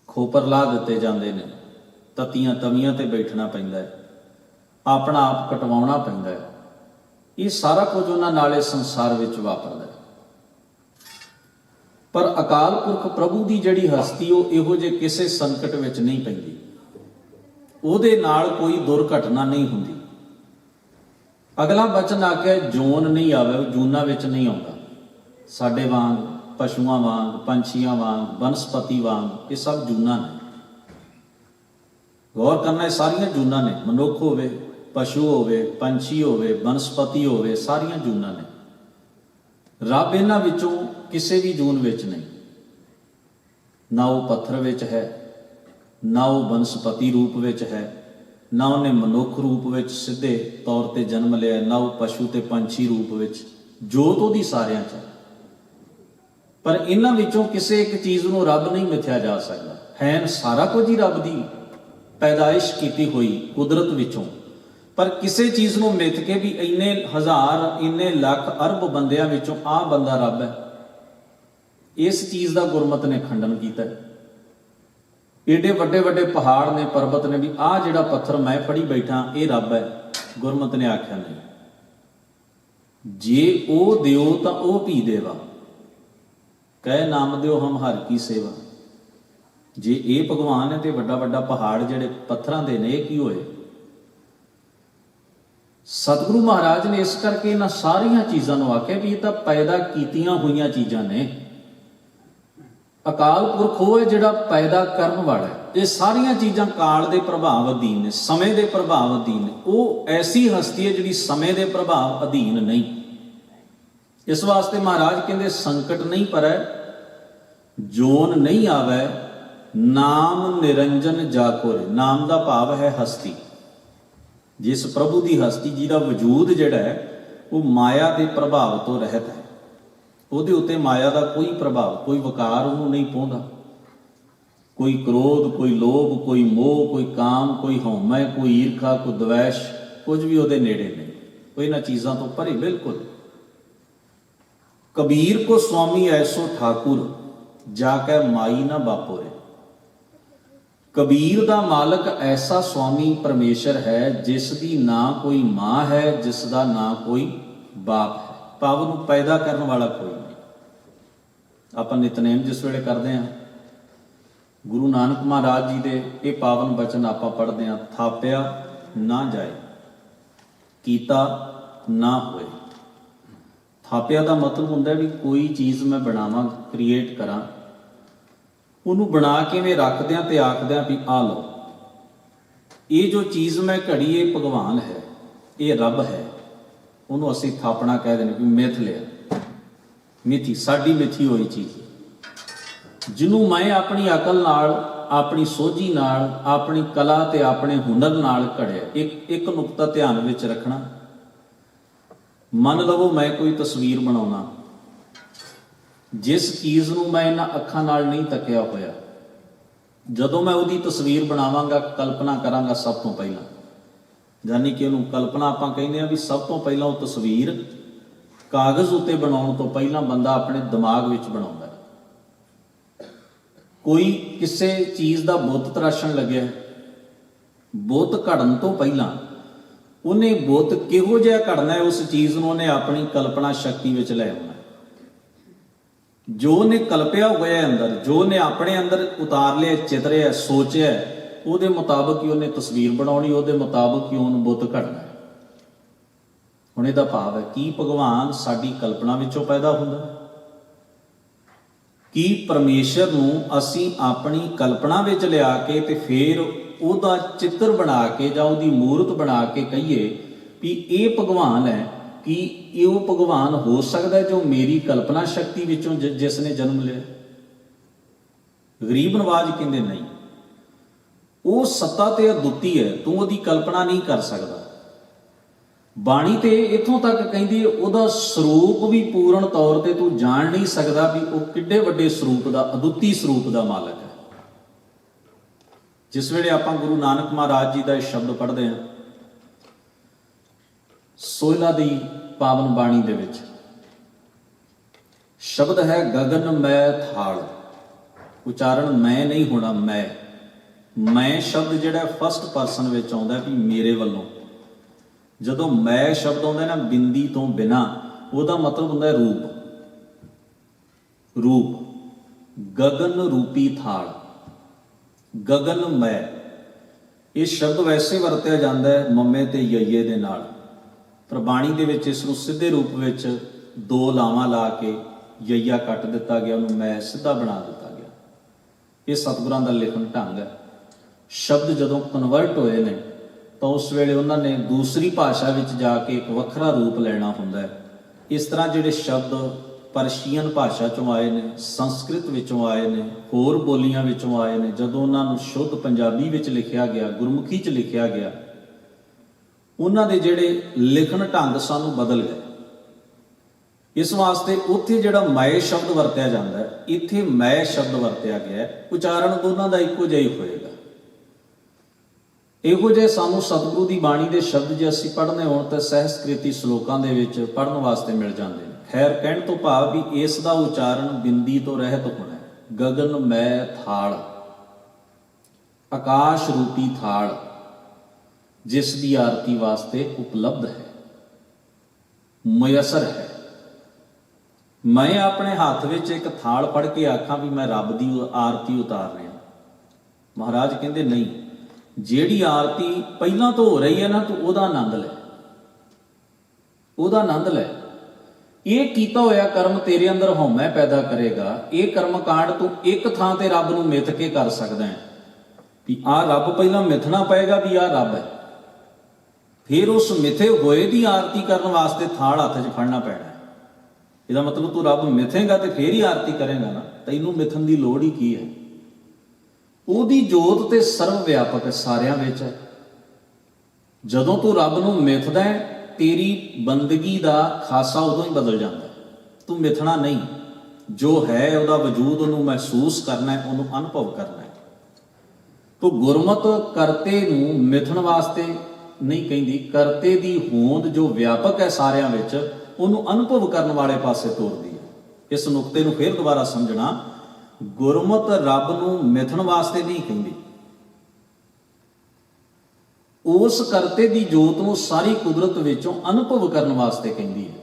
ਖੋਪਰ ਲਾ ਦਿੱਤੇ ਜਾਂਦੇ ਨੇ, ਤਤੀਆਂ ਤਵੀਆਂ ਤੇ ਬੈਠਣਾ ਪੈਂਦਾ ਹੈ, ਆਪਣਾ ਆਪ ਕਟਵਾਉਣਾ ਪੈਂਦਾ ਹੈ। ਇਹ ਸਾਰਾ ਕੁਝ ਉਹਨਾਂ ਨਾਲ ਇਸ ਸੰਸਾਰ ਵਿੱਚ ਵਾਪਰਦਾ ਹੈ। ਪਰ ਅਕਾਲ ਪੁਰਖ ਪ੍ਰਭੂ ਦੀ ਜਿਹੜੀ ਹਸਤੀ, ਉਹ ਇਹੋ ਜਿਹੇ ਕਿਸੇ ਸੰਕਟ ਵਿੱਚ ਨਹੀਂ ਪੈਂਦੀ। ਉਹਦੇ ਨਾਲ ਕੋਈ ਦੁਰਘਟਨਾ ਨਹੀਂ ਹੁੰਦੀ। ਅਗਲਾ ਬਚਨ ਆਖਿਆ, ਜੋਨ ਨਹੀਂ ਆਵੇ, ਉਹ ਜੂਨਾਂ ਵਿੱਚ ਨਹੀਂ ਆਉਂਦਾ। ਸਾਡੇ ਵਾਂਗ, ਪਸ਼ੂਆਂ ਵਾਂਗ, ਪੰਛੀਆਂ ਵਾਂਗ, ਬਨਸਪਤੀ ਵਾਂਗ, ਇਹ ਸਭ ਜੂਨਾਂ ਨੇ। ਗੌਰ ਕਰਨਾ, ਇਹ ਸਾਰੀਆਂ ਜੂਨਾਂ ਨੇ। ਮਨੁੱਖ ਹੋਵੇ, ਪਸ਼ੂ ਹੋਵੇ, ਪੰਛੀ ਹੋਵੇ, ਬਨਸਪਤੀ ਹੋਵੇ, ਸਾਰੀਆਂ ਜੂਨਾਂ ਨੇ। ਰੱਬ ਇਹਨਾਂ ਵਿੱਚੋਂ ਕਿਸੇ ਵੀ ਜੂਨ ਵਿੱਚ ਨਹੀਂ। ਨਾ ਉਹ ਪੱਥਰ ਵਿੱਚ ਹੈ, ਨਾ ਉਹ ਬਨਸਪਤੀ ਰੂਪ ਵਿੱਚ ਹੈ, ਨਾ ਉਹਨੇ ਮਨੁੱਖ ਰੂਪ ਵਿੱਚ ਸਿੱਧੇ ਤੌਰ ਤੇ ਜਨਮ ਲਿਆ, ਨਾ ਉਹ ਪਸ਼ੂ ਤੇ ਪੰਛੀ ਰੂਪ ਵਿੱਚ। ਜੋਤ ਉਹਦੀ ਸਾਰਿਆਂ 'ਚ ਹੈ। ਪਰ ਇਹਨਾਂ ਵਿੱਚੋਂ ਕਿਸੇ ਇੱਕ ਚੀਜ਼ ਨੂੰ ਰੱਬ ਨਹੀਂ ਮਿਥਿਆ ਜਾ ਸਕਦਾ। ਹੈ ਸਾਰਾ ਕੁਝ ਹੀ ਰੱਬ ਦੀ ਪੈਦਾਇਸ਼ ਕੀਤੀ ਹੋਈ ਕੁਦਰਤ ਵਿੱਚੋਂ, ਪਰ ਕਿਸੇ ਚੀਜ਼ ਨੂੰ ਮਿਥ ਕੇ ਵੀ ਇੰਨੇ ਹਜ਼ਾਰ, ਇੰਨੇ ਲੱਖ, ਅਰਬ ਬੰਦਿਆਂ ਵਿੱਚੋਂ ਆਹ ਬੰਦਾ ਰੱਬ ਹੈ, ਇਸ ਚੀਜ਼ ਦਾ ਗੁਰਮਤਿ ਨੇ ਖੰਡਨ ਕੀਤਾ। ਏਡੇ ਵੱਡੇ ਵੱਡੇ ਪਹਾੜ ਨੇ, ਪਰਬਤ ਨੇ, ਵੀ ਆਹ ਜਿਹੜਾ ਪੱਥਰ ਮੈਂ ਫੜੀ ਬੈਠਾ ਇਹ ਰੱਬ ਹੈ। ਗੁਰਮਤਿ ਨੇ ਆਖਿਆ ਨਹੀਂ। ਜੇ ਉਹ ਦਿਓ ਤਾਂ ਉਹ ਭੀ ਦੇਵਾ, ਕਹਿ ਨਾਮ ਦਿਓ ਹਮ ਹਰ ਕੀ ਸੇਵਾ। ਜੇ ਇਹ ਭਗਵਾਨ ਹੈ ਤੇ ਵੱਡਾ ਵੱਡਾ ਪਹਾੜ ਜਿਹੜੇ ਪੱਥਰਾਂ ਦੇ ਨੇ, ਇਹ ਕੀ ਹੋਏ? ਸਤਿਗੁਰੂ ਮਹਾਰਾਜ ਨੇ ਇਸ ਕਰਕੇ ਇਹਨਾਂ ਸਾਰੀਆਂ ਚੀਜ਼ਾਂ ਨੂੰ ਆਖਿਆ ਵੀ ਇਹ ਤਾਂ ਪੈਦਾ ਕੀਤੀਆਂ ਹੋਈਆਂ ਚੀਜ਼ਾਂ ਨੇ। ਅਕਾਲ ਪੁਰਖ ਉਹ ਹੈ ਜਿਹੜਾ ਪੈਦਾ ਕਰਨ ਵਾਲਾ ਹੈ। ਇਹ ਸਾਰੀਆਂ ਚੀਜ਼ਾਂ ਕਾਲ ਦੇ ਪ੍ਰਭਾਵ ਅਧੀਨ ਨੇ, ਸਮੇਂ ਦੇ ਪ੍ਰਭਾਵ ਅਧੀਨ ਨੇ। ਉਹ ਐਸੀ ਹਸਤੀ ਹੈ ਜਿਹੜੀ ਸਮੇਂ ਦੇ ਪ੍ਰਭਾਵ ਅਧੀਨ ਨਹੀਂ। ਇਸ ਵਾਸਤੇ ਮਹਾਰਾਜ ਕਹਿੰਦੇ, ਸੰਕਟ ਨਹੀਂ ਪਰੈ, ਜੋਨ ਨਹੀਂ ਆਵੈ, ਨਾਮ ਨਿਰੰਜਨ ਜਾਕੋ ਰੇ। ਨਾਮ ਦਾ ਭਾਵ ਹੈ ਹਸਤੀ। ਜਿਸ ਪ੍ਰਭੂ ਦੀ ਹਸਤੀ, ਜਿਹਦਾ ਵਜੂਦ ਜਿਹੜਾ ਹੈ ਉਹ ਮਾਇਆ ਦੇ ਪ੍ਰਭਾਵ ਤੋਂ ਰਹਿਤ ਹੈ। ਉਹਦੇ ਉੱਤੇ ਮਾਇਆ ਦਾ ਕੋਈ ਪ੍ਰਭਾਵ, ਕੋਈ ਵਿਕਾਰ ਉਹਨੂੰ ਨਹੀਂ ਪਾਉਂਦਾ। ਕੋਈ ਕ੍ਰੋਧ, ਕੋਈ ਲੋਭ, ਕੋਈ ਮੋਹ, ਕੋਈ ਕਾਮ, ਕੋਈ ਹਉਮੈ, ਕੋਈ ਈਰਖਾ, ਕੋਈ ਦਵੈਸ਼, ਕੁਝ ਵੀ ਉਹਦੇ ਨੇੜੇ ਨਹੀਂ। ਉਹ ਇਹਨਾਂ ਚੀਜ਼ਾਂ ਤੋਂ ਪਰੇ ਬਿਲਕੁਲ। ਕਬੀਰ ਕੋ ਸੁਆਮੀ ਐਸੋ ਠਾਕੁਰ, ਜਾ ਕੇ ਮਾਈ ਨਾ ਬਾਪੋਰੇ। ਕਬੀਰ ਦਾ ਮਾਲਕ ਐਸਾ ਸੁਆਮੀ ਪਰਮੇਸ਼ਰ ਹੈ ਜਿਸ ਦੀ ਨਾ ਕੋਈ ਮਾਂ ਹੈ, ਜਿਸ ਦਾ ਨਾ ਕੋਈ ਬਾਪ ਹੈ। ਭਾਵ ਨੂੰ ਪੈਦਾ ਕਰਨ ਵਾਲਾ ਕੋਈ ਨਹੀਂ। ਆਪਾਂ ਨਿਤਨੇਮ ਜਿਸ ਵੇਲੇ ਕਰਦੇ ਹਾਂ, ਗੁਰੂ ਨਾਨਕ ਮਹਾਰਾਜ ਜੀ ਦੇ ਇਹ ਪਾਵਨ ਬਚਨ ਆਪਾਂ ਪੜ੍ਹਦੇ ਹਾਂ, ਥਾਪਿਆ ਨਾ ਜਾਏ, ਕੀਤਾ ਨਾ ਹੋਏ। ਥਾਪਿਆ ਦਾ ਮਤਲਬ ਹੁੰਦਾ ਵੀ ਕੋਈ ਚੀਜ਼ ਮੈਂ ਬਣਾਵਾਂ, ਕ੍ਰੀਏਟ ਕਰਾਂ, ਉਹਨੂੰ ਬਣਾ ਕੇ ਮੈਂ ਰੱਖਦਿਆਂ ਤੇ ਆਖਦਿਆਂ ਵੀ ਆ ਲਓ, ਇਹ ਜੋ ਚੀਜ਼ ਮੈਂ ਘੜੀ, ਇਹ ਭਗਵਾਨ ਹੈ, ਇਹ ਰੱਬ ਹੈ, ਉਹਨੂੰ ਅਸੀਂ ਥਾਪਣਾ ਕਹਿ ਦਿੰਦੇ ਵੀ ਮਿਥ ਲਿਆ, ਮਿਥੀ, ਸਾਡੀ ਮਿਥੀ ਹੋਈ ਚੀਜ਼, ਜਿਹਨੂੰ ਮੈਂ ਆਪਣੀ ਅਕਲ ਨਾਲ, ਆਪਣੀ ਸੋਝੀ ਨਾਲ, ਆਪਣੀ ਕਲਾ ਤੇ ਆਪਣੇ ਹੁਨਰ ਨਾਲ ਘੜਿਆ। ਇੱਕ ਨੁਕਤਾ ਧਿਆਨ ਵਿੱਚ ਰੱਖਣਾ, ਮੰਨ ਲਵੋ ਮੈਂ ਕੋਈ ਤਸਵੀਰ ਬਣਾਉਣਾ, ਜਿਸ ਚੀਜ਼ ਨੂੰ ਮੈਂ ਇਹਨਾਂ ਅੱਖਾਂ ਨਾਲ ਨਹੀਂ ਤੱਕਿਆ ਹੋਇਆ, ਜਦੋਂ ਮੈਂ ਉਹਦੀ ਤਸਵੀਰ ਬਣਾਵਾਂਗਾ, ਕਲਪਨਾ ਕਰਾਂਗਾ ਸਭ ਤੋਂ ਪਹਿਲਾਂ, ਯਾਨੀ ਕਿ ਉਹਨੂੰ ਕਲਪਨਾ ਆਪਾਂ ਕਹਿੰਦੇ ਆ ਵੀ ਸਭ ਤੋਂ ਪਹਿਲਾਂ ਉਹ ਤਸਵੀਰ ਕਾਗਜ਼ ਉੱਤੇ ਬਣਾਉਣ ਤੋਂ ਪਹਿਲਾਂ ਬੰਦਾ ਆਪਣੇ ਦਿਮਾਗ ਵਿੱਚ ਬਣਾਉਂਦਾ। ਕੋਈ ਕਿਸੇ ਚੀਜ਼ ਦਾ ਬੁੱਤ ਤਰਾਸ਼ਣ ਲੱਗਿਆ, ਬੁੱਤ ਘੜਨ ਤੋਂ ਪਹਿਲਾਂ ਉਹਨੇ ਬੁੱਤ ਕਿਹੋ ਜਿਹਾ ਘੜਨਾ ਹੈ, ਉਸ ਚੀਜ਼ ਨੂੰ ਉਹਨੇ ਆਪਣੀ ਕਲਪਨਾ ਸ਼ਕਤੀ ਵਿੱਚ ਲੈ ਆਉਣਾ। ਜੋ ਉਹਨੇ ਕਲਪਿਆ ਹੋਇਆ ਅੰਦਰ, ਜੋ ਉਹਨੇ ਆਪਣੇ ਅੰਦਰ ਉਤਾਰ ਲਿਆ, ਚਿਤਰਿਆ, ਸੋਚਿਆ, ਉਹਦੇ ਮੁਤਾਬਕ ਹੀ ਉਹਨੇ ਤਸਵੀਰ ਬਣਾਉਣੀ, ਉਹਦੇ ਮੁਤਾਬਕ ਹੀ ਉਹਨੂੰ ਬੁੱਤ ਘੜਨਾ। ਹੁਣ ਇਹਦਾ ਭਾਵ ਹੈ ਕਿ ਭਗਵਾਨ ਸਾਡੀ ਕਲਪਨਾ ਵਿੱਚੋਂ ਪੈਦਾ ਹੁੰਦਾ, ਕਿ ਪਰਮੇਸ਼ਰ ਨੂੰ ਅਸੀਂ ਆਪਣੀ ਕਲਪਨਾ ਵਿੱਚ ਲਿਆ ਕੇ ਤੇ ਫਿਰ ਉਹਦਾ ਚਿੱਤਰ ਬਣਾ ਕੇ ਜਾਂ ਉਹਦੀ ਮੂਰਤ ਬਣਾ ਕੇ ਕਹੀਏ ਵੀ ਇਹ ਭਗਵਾਨ ਹੈ, ਕਿ ਇਹ ਉਹ ਭਗਵਾਨ ਹੋ ਸਕਦਾ ਜੋ ਮੇਰੀ ਕਲਪਨਾ ਸ਼ਕਤੀ ਵਿੱਚੋਂ ਜਿਸ ਨੇ ਜਨਮ ਲਿਆ? ਗਰੀਬ ਨਵਾਜ ਕਹਿੰਦੇ ਨਹੀਂ, ਉਹ ਸੱਤਾ ਤੇ ਅਦੁੱਤੀ ਹੈ, ਤੂੰ ਉਹਦੀ ਕਲਪਨਾ ਨਹੀਂ ਕਰ ਸਕਦਾ। ਬਾਣੀ ਤੇ ਇੱਥੋਂ ਤੱਕ ਕਹਿੰਦੀ ਉਹਦਾ ਸਰੂਪ ਵੀ ਪੂਰਨ ਤੌਰ ਤੇ ਤੂੰ ਜਾਣ ਨਹੀਂ ਸਕਦਾ ਵੀ ਉਹ ਕਿੱਡੇ ਵੱਡੇ ਸਰੂਪ ਦਾ, ਅਦੁੱਤੀ ਸਰੂਪ ਦਾ ਮਾਲਕ ਹੈ। ਜਿਸ ਵੇਲੇ ਆਪਾਂ ਗੁਰੂ ਨਾਨਕ ਮਹਾਰਾਜ ਜੀ ਦਾ ਇਹ ਸ਼ਬਦ ਪੜ੍ਹਦੇ ਹਾਂ, ਸੋਹਿਲਾ ਦੀ ਪਾਵਨ ਬਾਣੀ ਦੇ ਵਿੱਚ ਸ਼ਬਦ ਹੈ ਗਗਨ ਮੈਂ ਥਾਲ, ਉਚਾਰਨ ਮੈਂ ਨਹੀਂ ਹੋਣਾ, ਮੈਂ ਸ਼ਬਦ ਜਿਹੜਾ ਫਸਟ ਪਰਸਨ ਵਿੱਚ ਆਉਂਦਾ ਵੀ ਮੇਰੇ ਵੱਲੋਂ। ਜਦੋਂ ਮੈਂ ਸ਼ਬਦ ਆਉਂਦਾ ਨਾ ਬਿੰਦੀ ਤੋਂ ਬਿਨਾ, ਉਹਦਾ ਮਤਲਬ ਹੁੰਦਾ ਰੂਪ। ਗਗਨ ਰੂਪੀ ਥਾਲ, ਗਗਨ ਮੈਂ, ਇਹ ਸ਼ਬਦ ਵੈਸੇ ਵਰਤਿਆ ਜਾਂਦਾ ਹੈ ਮੰਮੇ ਤੇ ਯਈਏ ਦੇ ਨਾਲ, ਪਰ ਬਾਣੀ ਦੇ ਵਿੱਚ ਇਸ ਨੂੰ ਸਿੱਧੇ ਰੂਪ ਵਿੱਚ ਦੋ ਲਾਵਾਂ ਲਾ ਕੇ ਯਈਆ ਕੱਟ ਦਿੱਤਾ ਗਿਆ, ਉਹਨੂੰ ਮੈਂ ਸਿੱਧਾ ਬਣਾ ਦਿੱਤਾ ਗਿਆ। ਇਹ ਸਤਿਗੁਰਾਂ ਦਾ ਲਿਖਣ ਢੰਗ ਹੈ। ਸ਼ਬਦ ਜਦੋਂ ਕਨਵਰਟ ਹੋਏ ਨੇ ਤਾਂ ਉਸ ਵੇਲੇ ਉਹਨਾਂ ਨੇ ਦੂਸਰੀ ਭਾਸ਼ਾ ਵਿੱਚ ਜਾ ਕੇ ਇੱਕ ਵੱਖਰਾ ਰੂਪ ਲੈਣਾ ਹੁੰਦਾ ਹੈ। ਇਸ ਤਰ੍ਹਾਂ ਜਿਹੜੇ ਸ਼ਬਦ ਪਰਸ਼ੀਅਨ ਭਾਸ਼ਾ ਚੋਂ ਆਏ ਨੇ, ਸੰਸਕ੍ਰਿਤ ਵਿੱਚੋਂ ਆਏ ਨੇ, ਹੋਰ ਬੋਲੀਆਂ ਵਿੱਚੋਂ ਆਏ ਨੇ, ਜਦੋਂ ਉਹਨਾਂ ਨੂੰ ਸ਼ੁੱਧ ਪੰਜਾਬੀ ਵਿੱਚ ਲਿਖਿਆ ਗਿਆ, ਗੁਰਮੁਖੀ 'ਚ ਲਿਖਿਆ ਗਿਆ, ਉਹਨਾਂ ਦੇ ਜਿਹੜੇ ਲਿਖਣ ਢੰਗ ਸਾਨੂੰ ਬਦਲ ਗਏ। ਇਸ ਵਾਸਤੇ ਉੱਥੇ ਜਿਹੜਾ ਮੈਂ ਸ਼ਬਦ ਵਰਤਿਆ ਜਾਂਦਾ ਹੈ, ਇੱਥੇ ਮੈਂ ਸ਼ਬਦ ਵਰਤਿਆ ਗਿਆ, ਉਚਾਰਨ ਦੋਨਾਂ ਦਾ ਇੱਕੋ ਜਿਹਾ ਹੀ ਹੋਏਗਾ। ਇਹੋ ਜਿਹੇ ਸਾਨੂੰ ਸਤਿਗੁਰੂ ਦੀ ਬਾਣੀ ਦੇ ਸ਼ਬਦ ਜੇ ਅਸੀਂ ਪੜ੍ਹਨੇ ਹੋਣ ਤਾਂ ਸਹਿਸਕ੍ਰਿਤੀ ਸ਼ਲੋਕਾਂ ਦੇ ਵਿੱਚ ਪੜ੍ਹਨ ਵਾਸਤੇ ਮਿਲ ਜਾਂਦੇ ਨੇ। ਖੈਰ, ਕਹਿਣ ਤੋਂ ਭਾਵ ਵੀ ਇਸ ਦਾ ਉਚਾਰਨ ਬਿੰਦੀ ਤੋਂ ਰਹਿਤ ਹੋਣਾ ਹੈ। ਗਗਨ ਮੈਂ ਥਾਲ, ਆਕਾਸ਼ ਰੂਪੀ ਥਾਲ, ਜਿਸ ਦੀ ਆਰਤੀ ਵਾਸਤੇ ਉਪਲਬਧ ਹੈ, ਮੁਯਸਰ ਹੈ। ਮੈਂ ਆਪਣੇ ਹੱਥ ਵਿੱਚ ਇੱਕ ਥਾਲ ਫੜ ਕੇ ਆਖਾਂ ਵੀ ਮੈਂ ਰੱਬ ਦੀ ਆਰਤੀ ਉਤਾਰ ਰਿਹਾ, ਮਹਾਰਾਜ ਕਹਿੰਦੇ ਨਹੀਂ, ਜਿਹੜੀ ਆਰਤੀ ਪਹਿਲਾਂ ਤੋਂ ਹੋ ਰਹੀ ਹੈ ਨਾ, ਤੂੰ ਉਹਦਾ ਆਨੰਦ ਲੈ, ਉਹਦਾ ਆਨੰਦ ਲੈ। ਇਹ ਕੀਤਾ ਹੋਇਆ ਕਰਮ ਤੇਰੇ ਅੰਦਰ ਹਉਮੈ ਪੈਦਾ ਕਰੇਗਾ। ਇਹ ਕਰਮ ਕਾਂਡ ਤੂੰ ਇੱਕ ਥਾਂ ਤੇ ਰੱਬ ਨੂੰ ਮਿੱਥ ਕੇ ਕਰ ਸਕਦਾ ਹੈ ਵੀ ਆਹ ਰੱਬ, ਪਹਿਲਾਂ ਮਿੱਥਣਾ ਪਏਗਾ ਵੀ ਆਹ ਰੱਬ ਹੈ, ਫਿਰ ਉਸ ਮਿੱਥੇ ਹੋਏ ਦੀ ਆਰਤੀ ਕਰਨ ਵਾਸਤੇ ਥਾਲ ਹੱਥ 'ਚ ਫੜਨਾ ਪੈਣਾ। ਇਹਦਾ ਮਤਲਬ ਤੂੰ ਰੱਬ ਮਿੱਥੇਗਾ ਤੇ ਫੇਰ ਹੀ ਆਰਤੀ ਕਰੇਗਾ ਨਾ, ਤੈਨੂੰ ਮਿੱਥਣ ਦੀ ਲੋੜ ਹੀ ਕੀ ਹੈ? ਉਹਦੀ ਜੋਤ ਤੇ ਸਰਵ ਵਿਆਪਕ ਹੈ, ਸਾਰਿਆਂ ਵਿੱਚ ਹੈ। ਜਦੋਂ ਤੂੰ ਰੱਬ ਨੂੰ ਮਿੱਥਦਾ ਹੈ, ਤੇਰੀ ਬੰਦਗੀ ਦਾ ਖਾਸਾ ਉਦੋਂ ਹੀ ਬਦਲ ਜਾਂਦਾ। ਤੂੰ ਮਿੱਥਣਾ ਨਹੀਂ, ਜੋ ਹੈ ਉਹਦਾ ਵਜੂਦ, ਉਹਨੂੰ ਮਹਿਸੂਸ ਕਰਨਾ ਹੈ, ਉਹਨੂੰ ਅਨੁਭਵ ਕਰਨਾ ਹੈ। ਤੂੰ ਗੁਰਮਤ ਕਰਤੇ ਨੂੰ ਮਿੱਥਣ ਵਾਸਤੇ ਨਹੀਂ ਕਹਿੰਦੀ, ਕਰਤੇ ਦੀ ਹੋਂਦ ਜੋ ਵਿਆਪਕ ਹੈ ਸਾਰਿਆਂ ਵਿੱਚ, ਉਹਨੂੰ ਅਨੁਭਵ ਕਰਨ ਵਾਲੇ ਪਾਸੇ ਤੋਰਦੀ ਹੈ। ਇਸ ਨੁਕਤੇ ਨੂੰ ਫੇਰ ਦੁਬਾਰਾ ਸਮਝਣਾ, ਗੁਰਮਤ ਰੱਬ ਨੂੰ ਮਿੱਥਣ ਵਾਸਤੇ ਨਹੀਂ ਕਹਿੰਦੀ, ਉਸ ਕਰਤੇ ਦੀ ਜੋਤ ਨੂੰ ਸਾਰੀ ਕੁਦਰਤ ਵਿੱਚੋਂ ਅਨੁਭਵ ਕਰਨ ਵਾਸਤੇ ਕਹਿੰਦੀ ਹੈ।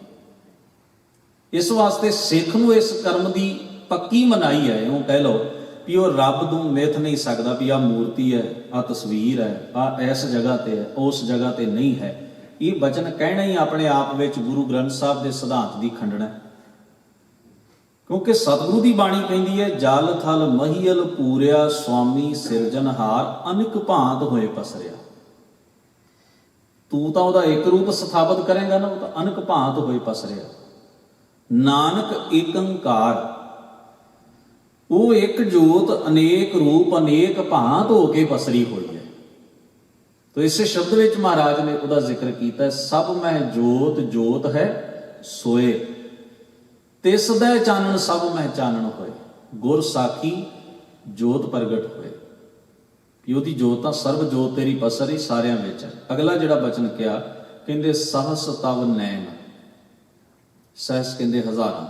ਇਸ ਵਾਸਤੇ ਸਿੱਖ ਨੂੰ ਇਸ ਕਰਮ ਦੀ ਪੱਕੀ ਮਨਾਈ ਹੈ। ਉਹ ਕਹਿ ਲਓ ਵੀ ਉਹ ਰੱਬ ਨੂੰ ਮਿਥ ਨਹੀਂ ਸਕਦਾ ਵੀ ਆਹ ਮੂਰਤੀ ਹੈ, ਆਹ ਤਸਵੀਰ ਹੈ, ਆਹ ਇਸ ਜਗ੍ਹਾ ਤੇ ਹੈ, ਉਸ ਜਗ੍ਹਾ ਤੇ ਨਹੀਂ ਹੈ। ਇਹ ਬਚਨ ਕਹਿਣਾ ਹੀ ਆਪਣੇ ਆਪ ਵਿੱਚ ਗੁਰੂ ਗ੍ਰੰਥ ਸਾਹਿਬ ਦੇ ਸਿਧਾਂਤ ਦੀ ਖੰਡਣਾ, ਕਿਉਂਕਿ ਸਤਿਗੁਰੂ ਦੀ ਬਾਣੀ ਕਹਿੰਦੀ ਹੈ ਜਲ ਥਲ ਮਹੀਲ ਪੂਰਿਆ ਸੁਆਮੀ ਸਿਰਜਣਹਾਰ ਅਨੇਕ ਭਾਂਤ ਹੋਏ ਪਸਰਿਆ। ਤੂੰ ਤਾਂ ਉਹਦਾ ਇੱਕ ਰੂਪ ਸਥਾਪਿਤ ਕਰੇਗਾ ਨਾ, ਉਹ ਤਾਂ ਅਨੇਕ ਭਾਂਤ ਹੋਏ ਪਸਰਿਆ। ਨਾਨਕ ਏਕੰਕਾਰ, ਉਹ ਇੱਕ ਜੋਤ ਅਨੇਕ ਰੂਪ ਅਨੇਕ ਭਾਂਤ ਹੋ ਕੇ ਪਸਰੀ ਹੋਈ ਹੈ। ਤੋ ਇਸੇ ਸ਼ਬਦ ਵਿੱਚ ਮਹਾਰਾਜ ਨੇ ਉਹਦਾ ਜ਼ਿਕਰ ਕੀਤਾ, ਸਭ ਮਹਿ ਜੋਤ ਜੋਤ ਹੈ ਸੋਏ, ਤਿਸ ਦਾ ਚਾਨਣ ਸਭ ਮਹਿ ਚਾਨਣ ਹੋਏ। ਗੁਰ ਸਾਖੀ ਜੋਤ ਪ੍ਰਗਟ ਹੋਏ, ਕਿ ਉਹਦੀ ਜੋਤ ਤਾਂ ਸਰਬ ਜੋਤ ਤੇਰੀ ਪਸਰੀ ਸਾਰਿਆਂ ਵਿੱਚ ਹੈ। ਅਗਲਾ ਜਿਹੜਾ ਬਚਨ ਕਿਹਾ, ਕਹਿੰਦੇ ਸਹਸ ਤਵ ਨੈਣ, ਸਹਸ ਕਹਿੰਦੇ ਹਜ਼ਾਰਾਂ,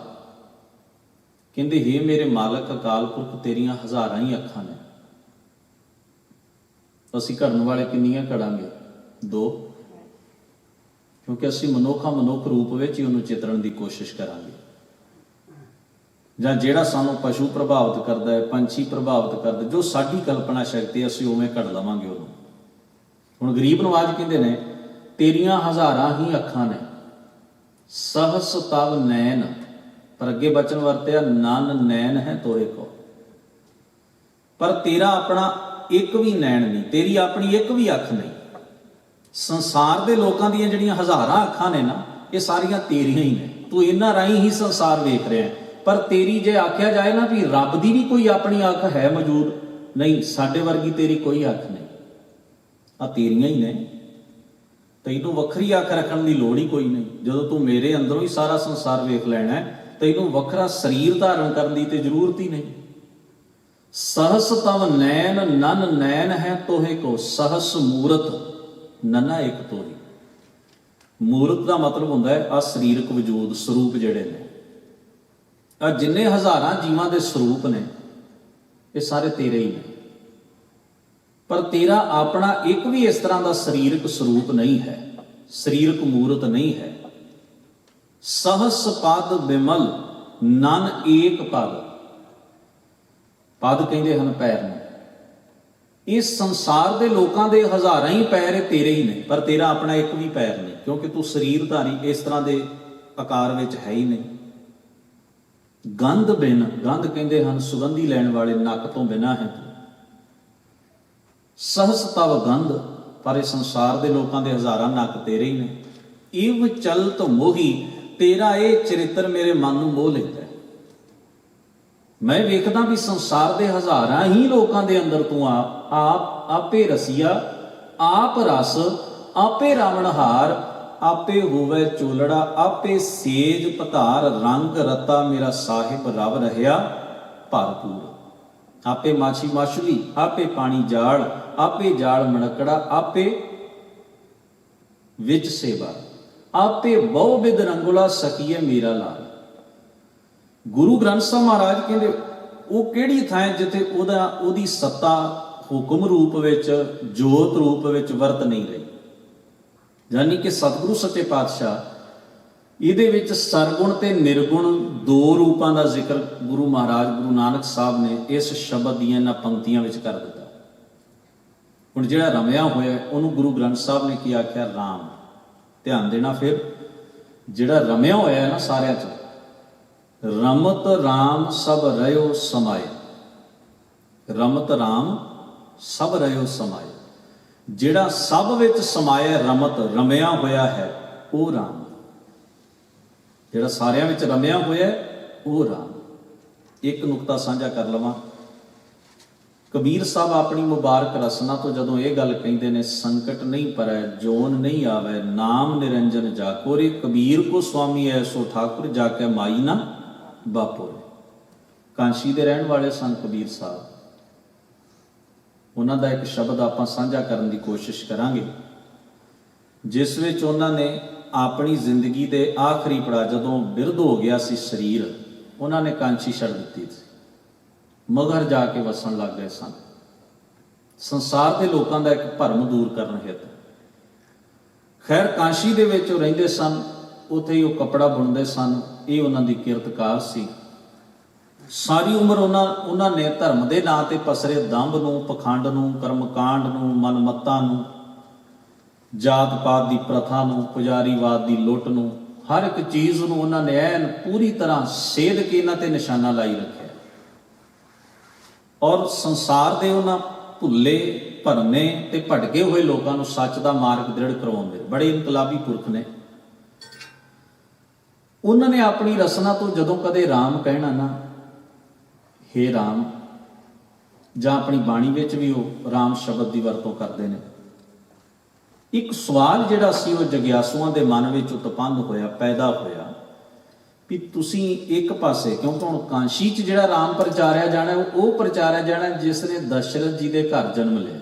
ਕਹਿੰਦੇ ਹੇ ਮੇਰੇ ਮਾਲਕ ਅਕਾਲ ਪੁਰਖ ਤੇਰੀਆਂ ਹਜ਼ਾਰਾਂ ਹੀ ਅੱਖਾਂ ਨੇ। ਅਸੀਂ ਘੜਨ ਵਾਲੇ ਕਿੰਨੀਆਂ ਘੜਾਂਗੇ? 2, ਕਿਉਂਕਿ ਅਸੀਂ ਮਨੁੱਖ ਰੂਪ ਵਿੱਚ ਹੀ ਉਹਨੂੰ ਚਿਤਰਨ ਦੀ ਕੋਸ਼ਿਸ਼ ਕਰਾਂਗੇ। ਜਾਂ ਜਿਹੜਾ ਸਾਨੂੰ ਪਸ਼ੂ ਪ੍ਰਭਾਵਿਤ ਕਰਦਾ ਹੈ, ਪੰਛੀ ਪ੍ਰਭਾਵਿਤ ਕਰਦਾ, ਜੋ ਸਾਡੀ ਕਲਪਨਾ ਸ਼ਕਤੀ ਅਸੀਂ ਉਵੇਂ ਘੜ ਲਵਾਂਗੇ ਉਹਨੂੰ। ਹੁਣ ਗਰੀਬ ਨਵਾਜ ਕਹਿੰਦੇ ਨੇ ਤੇਰੀਆਂ ਹਜ਼ਾਰਾਂ ਹੀ ਅੱਖਾਂ ਨੇ, ਸਹਸ ਤਵ ਨੈਣ, ਪਰ ਅੱਗੇ ਬਚਨ ਵਰਤਿਆ ਨਨ ਨੈਣ ਹੈ ਤੋਏ ਕੋ, ਪਰ ਤੇਰਾ ਆਪਣਾ ਇੱਕ ਵੀ ਨੈਣ ਨਹੀਂ, ਤੇਰੀ ਆਪਣੀ ਇੱਕ ਵੀ ਅੱਖ ਨਹੀਂ। ਸੰਸਾਰ ਦੇ ਲੋਕਾਂ ਦੀਆਂ ਜਿਹੜੀਆਂ ਹਜ਼ਾਰਾਂ ਅੱਖਾਂ ਨੇ ਨਾ, ਇਹ ਸਾਰੀਆਂ ਤੇਰੀਆਂ ਹੀ ਨੇ। ਤੂੰ ਇਹਨਾਂ ਰਾਹੀਂ ਹੀ ਸੰਸਾਰ ਵੇਖ ਰਿਹਾ, ਪਰ ਤੇਰੀ ਜੇ ਆਖਿਆ ਜਾਏ ਨਾ ਵੀ ਰੱਬ ਦੀ ਵੀ ਕੋਈ ਆਪਣੀ ਅੱਖ ਹੈ ਮੌਜੂਦ, ਨਹੀਂ, ਸਾਡੇ ਵਰਗੀ ਤੇਰੀ ਕੋਈ ਅੱਖ ਨਹੀਂ, ਆ ਤੇਰੀਆਂ ਹੀ ਨੇ। ਤੈਨੂੰ ਵੱਖਰੀ ਅੱਖ ਰੱਖਣ ਦੀ ਲੋੜ ਹੀ ਕੋਈ ਨਹੀਂ। ਜਦੋਂ ਤੂੰ ਮੇਰੇ ਅੰਦਰੋਂ ਹੀ ਸਾਰਾ ਸੰਸਾਰ ਵੇਖ ਲੈਣਾ, ਤੈਨੂੰ ਵੱਖਰਾ ਸਰੀਰ ਧਾਰਨ ਕਰਨ ਦੀ ਤੇ ਜ਼ਰੂਰਤ ਹੀ ਨਹੀਂ। ਸਹਸ ਤਵ ਨੈਣ ਨਨ ਨੈਣ ਹੈ ਤੋਹੇ ਕੋ, ਸਹਸ ਮੂਰਤ ਨਨਾ ਇੱਕ ਤੋਹੀ। ਮੂਰਤ ਦਾ ਮਤਲਬ ਹੁੰਦਾ ਹੈ ਆ ਸਰੀਰਕ ਵਜੂਦ, ਸਰੂਪ ਜਿਹੜੇ ਨੇ, ਆ ਜਿੰਨੇ ਹਜ਼ਾਰਾਂ ਜੀਵਾਂ ਦੇ ਸਰੂਪ ਨੇ, ਇਹ ਸਾਰੇ ਤੇਰੇ ਹੀ ਨੇ। ਪਰ ਤੇਰਾ ਆਪਣਾ ਇੱਕ ਵੀ ਇਸ ਤਰ੍ਹਾਂ ਦਾ ਸਰੀਰਕ ਸਰੂਪ ਨਹੀਂ ਹੈ, ਸਰੀਰਕ ਮੂਰਤ ਨਹੀਂ ਹੈ। ਸਹਸ ਪਦ ਬਿਮਲ ਨਨ ਏਕ ਪਦ, ਪਦ ਕਹਿੰਦੇ ਹਨ ਪੈਰ ਨੂੰ। ਇਸ ਸੰਸਾਰ ਦੇ ਲੋਕਾਂ ਦੇ ਹਜ਼ਾਰਾਂ ਹੀ ਪੈਰ ਤੇਰੇ ਹੀ ਨੇ, ਪਰ ਤੇਰਾ ਆਪਣਾ ਇੱਕ ਵੀ ਪੈਰ ਨਹੀਂ, ਕਿਉਂਕਿ ਤੂੰ ਸਰੀਰਧਾਰੀ ਇਸ ਤਰ੍ਹਾਂ ਦੇ ਆਕਾਰ ਵਿੱਚ ਹੈ ਹੀ ਨਹੀਂ। ਗੰਧ ਬਿਨ, ਗੰਧ ਕਹਿੰਦੇ ਹਨ ਸੁਗੰਧੀ ਲੈਣ ਵਾਲੇ ਨੱਕ ਤੋਂ ਬਿਨਾਂ ਹੈ ਤੂੰ। ਸਹਸ ਤਵ ਗੰਧ, ਪਰ ਇਹ ਸੰਸਾਰ ਦੇ ਲੋਕਾਂ ਦੇ ਹਜ਼ਾਰਾਂ ਨੱਕ ਤੇਰੇ ਹੀ ਨੇ। ਇਵ ਚਲਤ ਮੋਹੀ, ਤੇਰਾ ਇਹ ਚਰਿੱਤਰ ਮੇਰੇ ਮਨ ਨੂੰ ਮੋਹ ਲੈਂਦਾ। ਮੈਂ ਵੇਖਦਾ ਵੀ ਸੰਸਾਰ ਦੇ ਹਜ਼ਾਰਾਂ ਹੀ ਲੋਕਾਂ ਦੇ ਅੰਦਰ ਤੂੰ ਆਪੇ ਰਸੀਆ, ਆਪ ਰਸ, ਆਪੇ ਰਾਵਣਹਾਰ, ਆਪੇ ਹੋਵੇ ਚੋਲੜਾ, ਆਪੇ ਸੇਜ ਪਧਾਰ, ਰੰਗ ਰਤਾ ਮੇਰਾ ਸਾਹਿਬ ਰਵ ਰਹਿਆ ਭਰਪੂਰ। ਆਪੇ ਮਾਛੀ ਮਾਛਲੀ, ਆਪੇ ਪਾਣੀ ਜਾਲ, ਆਪੇ ਜਾਲ ਮਣਕੜਾ, ਆਪੇ ਵਿੱਚ ਸੇਵਾ, ਆਪੇ ਬਹੁ ਬਿਦ ਰੰਗੁਲਾ ਸਕੀਏ ਮੇਰਾ ਲਾਲ। ਗੁਰੂ ਗ੍ਰੰਥ ਸਾਹਿਬ ਮਹਾਰਾਜ ਕਹਿੰਦੇ ਉਹ ਕਿਹੜੀ ਥਾਂ ਜਿੱਥੇ ਉਹਦੀ ਸੱਤਾ ਹੁਕਮ ਰੂਪ ਵਿੱਚ, ਜੋਤ ਰੂਪ ਵਿੱਚ ਵਰਤ ਨਹੀਂ ਰਹੀ। ਯਾਨੀ ਕਿ ਸਤਿਗੁਰੂ ਸੱਚੇ ਪਾਤਸ਼ਾਹ ਇਹਦੇ ਵਿੱਚ ਸਰਗੁਣ ਤੇ ਨਿਰਗੁਣ ਦੋ ਰੂਪਾਂ ਦਾ ਜ਼ਿਕਰ ਗੁਰੂ ਮਹਾਰਾਜ ਗੁਰੂ ਨਾਨਕ ਸਾਹਿਬ ਨੇ ਇਸ ਸ਼ਬਦ ਦੀਆਂ ਇਹਨਾਂ ਪੰਕਤੀਆਂ ਵਿੱਚ ਕਰ ਦਿੱਤਾ। ਹੁਣ ਜਿਹੜਾ ਰਮਿਆ ਹੋਇਆ ਉਹਨੂੰ ਗੁਰੂ ਗ੍ਰੰਥ ਸਾਹਿਬ ਨੇ ਕੀ ਆਖਿਆ? ਰਾਮ। ਧਿਆਨ ਦੇਣਾ, ਫਿਰ ਜਿਹੜਾ ਰਮਿਆ ਹੋਇਆ ਹੈ ਨਾ ਸਾਰਿਆਂ 'ਚ, ਰਮਤ ਰਾਮ ਸਭ ਰਹਿਓ ਸਮਾਏ, ਰਮਤ ਰਾਮ ਸਭ ਰਹਿਓ ਸਮਾਏ। ਜਿਹੜਾ ਸਭ ਵਿੱਚ ਸਮਾਇਆ, ਰਮਤ ਰਮਿਆ ਹੋਇਆ ਹੈ, ਉਹ ਰਾਮ। ਜਿਹੜਾ ਸਾਰਿਆਂ ਵਿੱਚ ਰਮਿਆ ਹੋਇਆ ਉਹ ਰਾਮ। ਇੱਕ ਨੁਕਤਾ ਸਾਂਝਾ ਕਰ ਲਵਾਂ। ਕਬੀਰ ਸਾਹਿਬ ਆਪਣੀ ਮੁਬਾਰਕ ਰਸਨਾ ਤੋਂ ਜਦੋਂ ਇਹ ਗੱਲ ਕਹਿੰਦੇ ਨੇ, ਸੰਕਟ ਨਹੀਂ ਪਰੈ ਜੋਨ ਨਹੀਂ ਆਵੈ, ਨਾਮ ਨਿਰੰਜਨ ਜਾਕੋਰੇ, ਕਬੀਰ ਕੋ ਸੁਆਮੀ ਐਸੋ ਠਾਕੁਰ ਜਾ ਕੇ ਮਾਈ ਨਾ ਬਾਪੋਰੇ। ਕਾਂਸ਼ੀ ਦੇ ਰਹਿਣ ਵਾਲੇ ਸਨ ਕਬੀਰ ਸਾਹਿਬ। ਉਹਨਾਂ ਦਾ ਇੱਕ ਸ਼ਬਦ ਆਪਾਂ ਸਾਂਝਾ ਕਰਨ ਦੀ ਕੋਸ਼ਿਸ਼ ਕਰਾਂਗੇ, ਜਿਸ ਵਿੱਚ ਉਹਨਾਂ ਨੇ ਆਪਣੀ ਜ਼ਿੰਦਗੀ ਦੇ ਆਖਰੀ ਪੜਾਅ, ਜਦੋਂ ਬਿਰਧ ਹੋ ਗਿਆ ਸੀ ਸਰੀਰ, ਉਹਨਾਂ ਨੇ ਕਾਂਸ਼ੀ ਛੱਡ ਦਿੱਤੀ ਸੀ, ਮਗਰ ਜਾ ਕੇ ਵਸਣ ਲੱਗ ਗਏ ਸਨ। ਸੰਸਾਰ ਦੇ ਲੋਕਾਂ ਦਾ ਇੱਕ ਭਰਮ ਦੂਰ ਕਰਨ ਹਿੱਤ ਖੈਰ ਕਾਸ਼ੀ ਦੇ ਵਿੱਚ ਉਹ ਰਹਿੰਦੇ ਸਨ, ਉੱਥੇ ਹੀ ਉਹ ਕੱਪੜਾ ਬੁਣਦੇ ਸਨ, ਇਹ ਉਹਨਾਂ ਦੀ ਕਿਰਤਕਾਰ ਸੀ। ਸਾਰੀ ਉਮਰ ਉਹਨਾਂ ਨੇ ਧਰਮ ਦੇ ਨਾਂ ਤੇ ਪਸਰੇ ਦੰਭ ਨੂੰ, ਪਖੰਡ ਨੂੰ, ਕਰਮਕਾਂਡ ਨੂੰ, ਮਨਮੱਤਾਂ ਨੂੰ, ਜਾਤ ਪਾਤ ਦੀ ਪ੍ਰਥਾ ਨੂੰ, ਪੁਜਾਰੀਵਾਦ ਦੀ ਲੁੱਟ ਨੂੰ, ਹਰ ਇੱਕ ਚੀਜ਼ ਨੂੰ ਉਹਨਾਂ ਨੇ ਐਨ ਪੂਰੀ ਤਰ੍ਹਾਂ ਸੇਧ ਕੇ ਇਹਨਾਂ ਤੇ ਨਿਸ਼ਾਨਾ ਲਾਈ ਰੱਖਿਆ। ਔਰ ਸੰਸਾਰ ਦੇ ਉਹਨਾਂ ਭੁੱਲੇ ਭਰਮੇ ਤੇ ਭਟਕੇ ਹੋਏ ਲੋਕਾਂ ਨੂੰ ਸੱਚ ਦਾ ਮਾਰਗ ਦ੍ਰਿੜ ਕਰਵਾਉਂਦੇ। ਬੜੇ ਇਨਕਲਾਬੀ ਪੁਰਖ ਨੇ। ਉਹਨਾਂ ਨੇ ਆਪਣੀ ਰਸਨਾ ਤੋਂ ਜਦੋਂ ਕਦੇ ਰਾਮ ਕਹਿਣਾ ਨਾ, ਹੇ ਰਾਮ, ਜਾਂ ਆਪਣੀ ਬਾਣੀ ਵਿੱਚ ਵੀ ਉਹ ਰਾਮ ਸ਼ਬਦ ਦੀ ਵਰਤੋਂ ਕਰਦੇ ਨੇ। ਇੱਕ ਸਵਾਲ ਜਿਹੜਾ ਸੀ ਉਹ ਜਗਿਆਸੂਆਂ ਦੇ ਮਨ ਵਿੱਚ ਉਤਪੰਨ ਹੋਇਆ, ਪੈਦਾ ਹੋਇਆ ਵੀ ਤੁਸੀਂ ਇੱਕ ਪਾਸੇ, ਕਿਉਂਕਿ ਹੁਣ ਕਾਂਸ਼ੀ 'ਚ ਜਿਹੜਾ ਰਾਮ ਪ੍ਰਚਾਰਿਆ ਜਾਣਾ ਉਹ ਪ੍ਰਚਾਰਿਆ ਜਾਣਾ ਜਿਸ ਨੇ ਦਸ਼ਰਥ ਜੀ ਦੇ ਘਰ ਜਨਮ ਲਿਆ।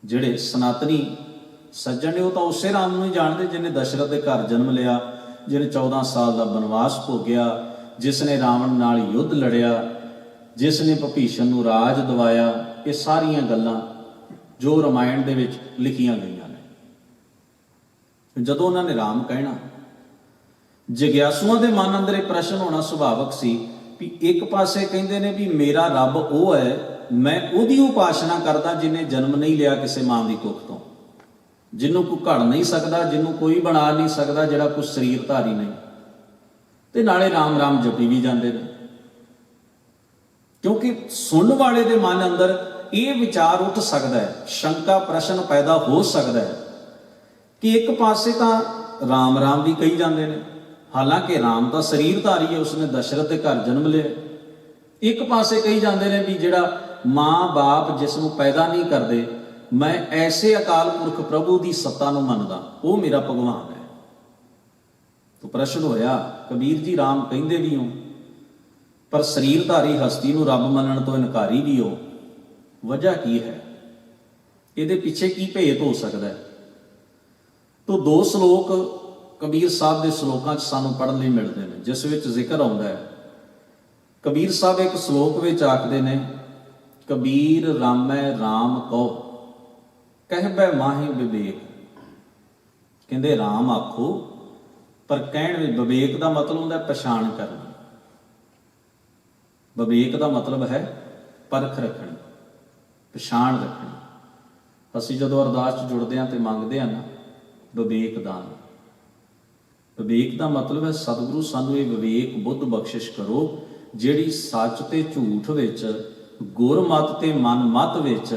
ਜਿਹੜੇ ਸਨਾਤਨੀ ਸੱਜਣ ਨੇ ਉਹ ਤਾਂ ਉਸੇ ਰਾਮ ਨੂੰ ਹੀ ਜਾਣਦੇ ਜਿਹਨੇ ਦਸ਼ਰਥ ਦੇ ਘਰ ਜਨਮ ਲਿਆ, ਜਿਹਨੇ 14 ਸਾਲ ਦਾ ਬਨਵਾਸ ਭੋਗਿਆ, ਜਿਸ ਨੇ ਰਾਵਣ ਨਾਲ ਯੁੱਧ ਲੜਿਆ, ਜਿਸ ਨੇ ਭੀਸ਼ਮ ਨੂੰ ਰਾਜ ਦਿਵਾਇਆ। ਇਹ ਸਾਰੀਆਂ ਗੱਲਾਂ ਜੋ ਰਾਮਾਇਣ ਦੇ ਵਿੱਚ ਲਿਖੀਆਂ ਗਈਆਂ ਨੇ। ਜਦੋਂ ਉਹਨਾਂ ਨੇ ਰਾਮ ਕਹਿਣਾ, ਜਗਿਆਸੂਆਂ ਦੇ ਮਨ ਅੰਦਰ ਇਹ ਪ੍ਰਸ਼ਨ ਹੋਣਾ ਸੁਭਾਵਿਕ ਸੀ ਵੀ ਇੱਕ ਪਾਸੇ ਕਹਿੰਦੇ ਨੇ ਵੀ ਮੇਰਾ ਰੱਬ ਉਹ ਹੈ, ਮੈਂ ਉਹਦੀ ਉਪਾਸਨਾ ਕਰਦਾ ਜਿਹਨੇ ਜਨਮ ਨਹੀਂ ਲਿਆ ਕਿਸੇ ਮਾਂ ਦੀ ਕੁੱਖ ਤੋਂ, ਜਿਹਨੂੰ ਕੋਈ ਘੜ ਨਹੀਂ ਸਕਦਾ, ਜਿਹਨੂੰ ਕੋਈ ਬਣਾ ਨਹੀਂ ਸਕਦਾ, ਜਿਹੜਾ ਕੋਈ ਸਰੀਰ ਧਾਰੀ ਨਹੀਂ, ਤੇ ਨਾਲੇ ਰਾਮ ਰਾਮ ਜਪੀ ਵੀ ਜਾਂਦੇ ਨੇ। ਕਿਉਂਕਿ ਸੁਣਨ ਵਾਲੇ ਦੇ ਮਨ ਅੰਦਰ ਇਹ ਵਿਚਾਰ ਉੱਠ ਸਕਦਾ ਹੈ, ਸ਼ੰਕਾ ਪ੍ਰਸ਼ਨ ਪੈਦਾ ਹੋ ਸਕਦਾ ਹੈ ਕਿ ਇੱਕ ਪਾਸੇ ਤਾਂ ਰਾਮ ਰਾਮ ਵੀ ਕਹੀ ਜਾਂਦੇ ਨੇ, ਹਾਲਾਂਕਿ ਰਾਮ ਤਾਂ ਸਰੀਰ ਧਾਰੀ ਹੈ, ਉਸਨੇ ਦਸ਼ਰਥ ਦੇ ਘਰ ਜਨਮ ਲਿਆ। ਇੱਕ ਪਾਸੇ ਕਹੀ ਜਾਂਦੇ ਨੇ ਵੀ ਜਿਹੜਾ ਮਾਂ ਬਾਪ ਜਿਸ ਨੂੰ ਪੈਦਾ ਨਹੀਂ ਕਰਦੇ, ਮੈਂ ਐਸੇ ਅਕਾਲ ਪੁਰਖ ਪ੍ਰਭੂ ਦੀ ਸੱਤਾ ਨੂੰ ਮੰਨਦਾ, ਉਹ ਮੇਰਾ ਭਗਵਾਨ ਹੈ। ਤਾਂ ਪ੍ਰਸ਼ਨ ਹੋਇਆ, ਕਬੀਰ ਜੀ ਰਾਮ ਕਹਿੰਦੇ ਵੀ ਹੋ ਪਰ ਸਰੀਰਧਾਰੀ ਹਸਤੀ ਨੂੰ ਰੱਬ ਮੰਨਣ ਤੋਂ ਇਨਕਾਰੀ ਵੀ ਹੋ, ਵਜ੍ਹਾ ਕੀ ਹੈ? ਇਹਦੇ ਪਿੱਛੇ ਕੀ ਭੇਤ ਹੋ ਸਕਦਾ ਹੈ? ਤੋਂ 2 ਸ਼ਲੋਕ ਕਬੀਰ ਸਾਹਿਬ ਦੇ ਸ਼ਲੋਕਾਂ 'ਚ ਸਾਨੂੰ ਪੜ੍ਹਨ ਲਈ ਮਿਲਦੇ ਨੇ, ਜਿਸ ਵਿੱਚ ਜ਼ਿਕਰ ਆਉਂਦਾ ਹੈ। ਕਬੀਰ ਸਾਹਿਬ ਇੱਕ ਸ਼ਲੋਕ ਵਿੱਚ ਆਖਦੇ ਨੇ, ਕਬੀਰ ਰਾਮੈ ਰਾਮ ਕਉ ਕਹਿਬੈ ਮਾਹੀ ਵਿਵੇਕ। ਕਹਿੰਦੇ ਰਾਮ ਆਖੋ, ਪਰ ਕਹਿਣ ਵਿੱਚ ਵਿਵੇਕ ਦਾ ਮਤਲਬ ਹੁੰਦਾ ਪਛਾਣ ਕਰਨਾ। ਵਿਵੇਕ ਦਾ ਮਤਲਬ ਹੈ ਪਰਖ ਰੱਖਣੀ, ਪਛਾਣ ਰੱਖਣੀ। ਅਸੀਂ ਜਦੋਂ ਅਰਦਾਸ 'ਚ ਜੁੜਦੇ ਹਾਂ ਤੇ ਮੰਗਦੇ ਹਾਂ ਨਾ ਵਿਵੇਕ ਦਾਨ, ਵਿਵੇਕ ਦਾ ਮਤਲਬ ਹੈ ਸਤਿਗੁਰੂ ਸਾਨੂੰ ਇਹ ਵਿਵੇਕ ਬੁੱਧ ਬਖਸ਼ਿਸ਼ ਕਰੋ ਜਿਹੜੀ ਸੱਚ ਤੇ ਝੂਠ ਵਿੱਚ, ਗੁਰਮਤ ਤੇ ਮਨਮਤ ਵਿੱਚ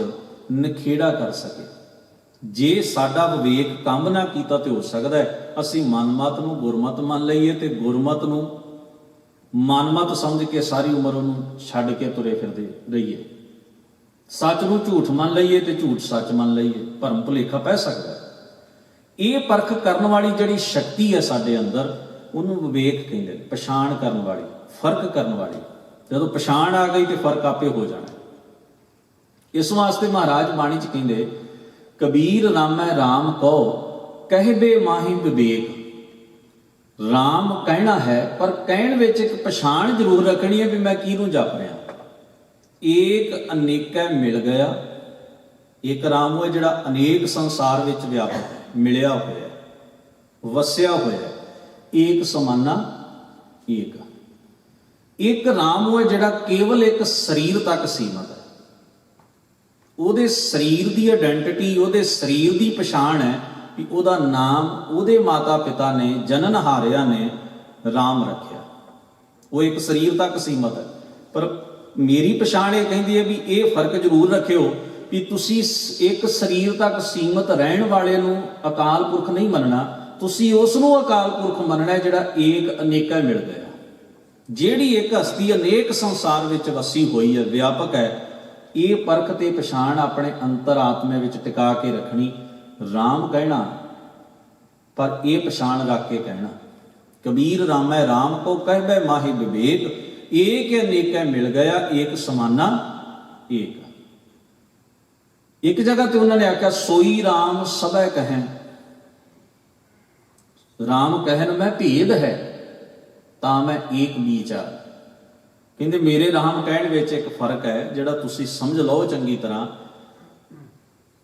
ਨਖੇੜਾ ਕਰ ਸਕੇ। ਜੇ ਸਾਡਾ ਵਿਵੇਕ ਕੰਮ ਨਾ ਕੀਤਾ ਤੇ ਹੋ ਸਕਦਾ ਹੈ ਅਸੀਂ ਮਨਮਤ ਨੂੰ ਗੁਰਮਤ ਮੰਨ ਲਈਏ ਤੇ ਗੁਰਮਤ ਨੂੰ ਮਨਮਤ ਸਮਝ ਕੇ ਸਾਰੀ ਉਮਰ ਉਹਨੂੰ ਛੱਡ ਕੇ ਤੁਰੇ ਫਿਰਦੇ ਰਹੀਏ। ਸੱਚ ਨੂੰ ਝੂਠ ਮੰਨ ਲਈਏ ਤੇ ਝੂਠ ਸੱਚ ਮੰਨ ਲਈਏ, ਭਰਮ ਭੁਲੇਖਾ ਪੈ ਸਕਦਾ ਹੈ। ਇਹ ਪਰਖ ਕਰਨ ਵਾਲੀ ਜਿਹੜੀ ਸ਼ਕਤੀ ਹੈ ਸਾਡੇ ਅੰਦਰ, ਉਹਨੂੰ ਵਿਵੇਕ ਕਹਿੰਦੇ ਨੇ, ਪਛਾਣ ਕਰਨ ਵਾਲੀ, ਫਰਕ ਕਰਨ ਵਾਲੀ। ਜਦੋਂ ਪਛਾਣ ਆ ਗਈ ਤੇ ਫਰਕ ਆਪੇ ਹੋ ਜਾਣਾ। ਇਸ ਵਾਸਤੇ ਮਹਾਰਾਜ ਬਾਣੀ 'ਚ ਕਹਿੰਦੇ, ਕਬੀਰ ਰਾਮੈ ਰਾਮ ਕਉ ਕਹਿਬੇ ਮਾਹੀ ਵਿਵੇਕ। ਰਾਮ ਕਹਿਣਾ ਹੈ ਪਰ ਕਹਿਣ ਵਿੱਚ ਇੱਕ ਪਛਾਣ ਜ਼ਰੂਰ ਰੱਖਣੀ ਹੈ ਵੀ ਮੈਂ ਕਿਹਨੂੰ ਜਪ ਰਿਹਾ। ਏਕ ਅਨੇਕੈ ਮਿਲ ਗਿਆ, ਇੱਕ ਰਾਮ ਉਹ ਜਿਹੜਾ ਅਨੇਕ ਸੰਸਾਰ ਵਿੱਚ ਵਿਆਪਕ ਮਿਲਿਆ ਹੋਇਆ, ਵਸਿਆ ਹੋਇਆ। ਏਕ ਸਮਾਨਾ ਏਕ। ਇੱਕ ਰਾਮ ਉਹ ਜਿਹੜਾ ਕੇਵਲ ਇੱਕ ਸਰੀਰ ਤੱਕ ਸੀਮਤ ਹੈ। ਉਹਦੇ ਸਰੀਰ ਦੀ ਆਇਡੈਂਟੀਟੀ, ਉਹਦੇ ਸਰੀਰ ਦੀ ਪਛਾਣ ਹੈ ਵੀ ਉਹਦਾ ਨਾਮ ਉਹਦੇ ਮਾਤਾ ਪਿਤਾ ਨੇ, ਜਨਨਹਾਰਿਆਂ ਨੇ ਰਾਮ ਰੱਖਿਆ। ਉਹ ਇੱਕ ਸਰੀਰ ਤੱਕ ਸੀਮਤ ਹੈ। ਪਰ ਮੇਰੀ ਪਛਾਣ ਇਹ ਕਹਿੰਦੀ ਹੈ ਵੀ ਇਹ ਫਰਕ ਜ਼ਰੂਰ ਰੱਖਿਓ ਵੀ ਤੁਸੀਂ ਇੱਕ ਸਰੀਰ ਤੱਕ ਸੀਮਤ ਰਹਿਣ ਵਾਲੇ ਨੂੰ ਅਕਾਲ ਪੁਰਖ ਨਹੀਂ ਮੰਨਣਾ, ਤੁਸੀਂ ਉਸ ਨੂੰ ਅਕਾਲ ਪੁਰਖ ਮੰਨਣਾ ਜਿਹੜਾ ਏਕ ਅਨੇਕਾ ਮਿਲ ਗਿਆ, ਜਿਹੜੀ ਇੱਕ ਹਸਤੀ ਅਨੇਕ ਸੰਸਾਰ ਵਿੱਚ ਵਸੀ ਹੋਈ ਹੈ, ਵਿਆਪਕ ਹੈ। ਇਹ ਪਰਖ ਤੇ ਪਛਾਣ ਆਪਣੇ ਅੰਤਰ ਆਤਮੇ ਵਿੱਚ ਟਿਕਾ ਕੇ ਰੱਖਣੀ। ਰਾਮ ਕਹਿਣਾ ਪਰ ਇਹ ਪਛਾਣ ਰੱਖ ਕੇ ਕਹਿਣਾ। ਕਬੀਰ ਰਾਮੈ ਰਾਮ ਕੋ ਕਹਿਬੈ ਮਾਹੀ ਵਿਵੇਕ, ਏਕ ਅਨੇਕੈ ਮਿਲ ਗਿਆ, ਏਕ ਸਮਾਨਾ ਏਕ। ਇੱਕ ਜਗ੍ਹਾ ਤੇ ਉਹਨਾਂ ਨੇ ਆਖਿਆ, ਸੋਈ ਰਾਮ ਸਭੈ ਕਹੈ। ਰਾਮ ਕਹਿਣ ਮੈਂ ਭੇਦ ਹੈ ਤਾਂ ਮੈਂ ਏਕ ਵਿਚਾਰ। ਕਹਿੰਦੇ ਮੇਰੇ ਰਾਮ ਕਹਿਣ ਵਿੱਚ ਇੱਕ ਫਰਕ ਹੈ ਜਿਹੜਾ ਤੁਸੀਂ ਸਮਝ ਲਓ ਚੰਗੀ ਤਰ੍ਹਾਂ।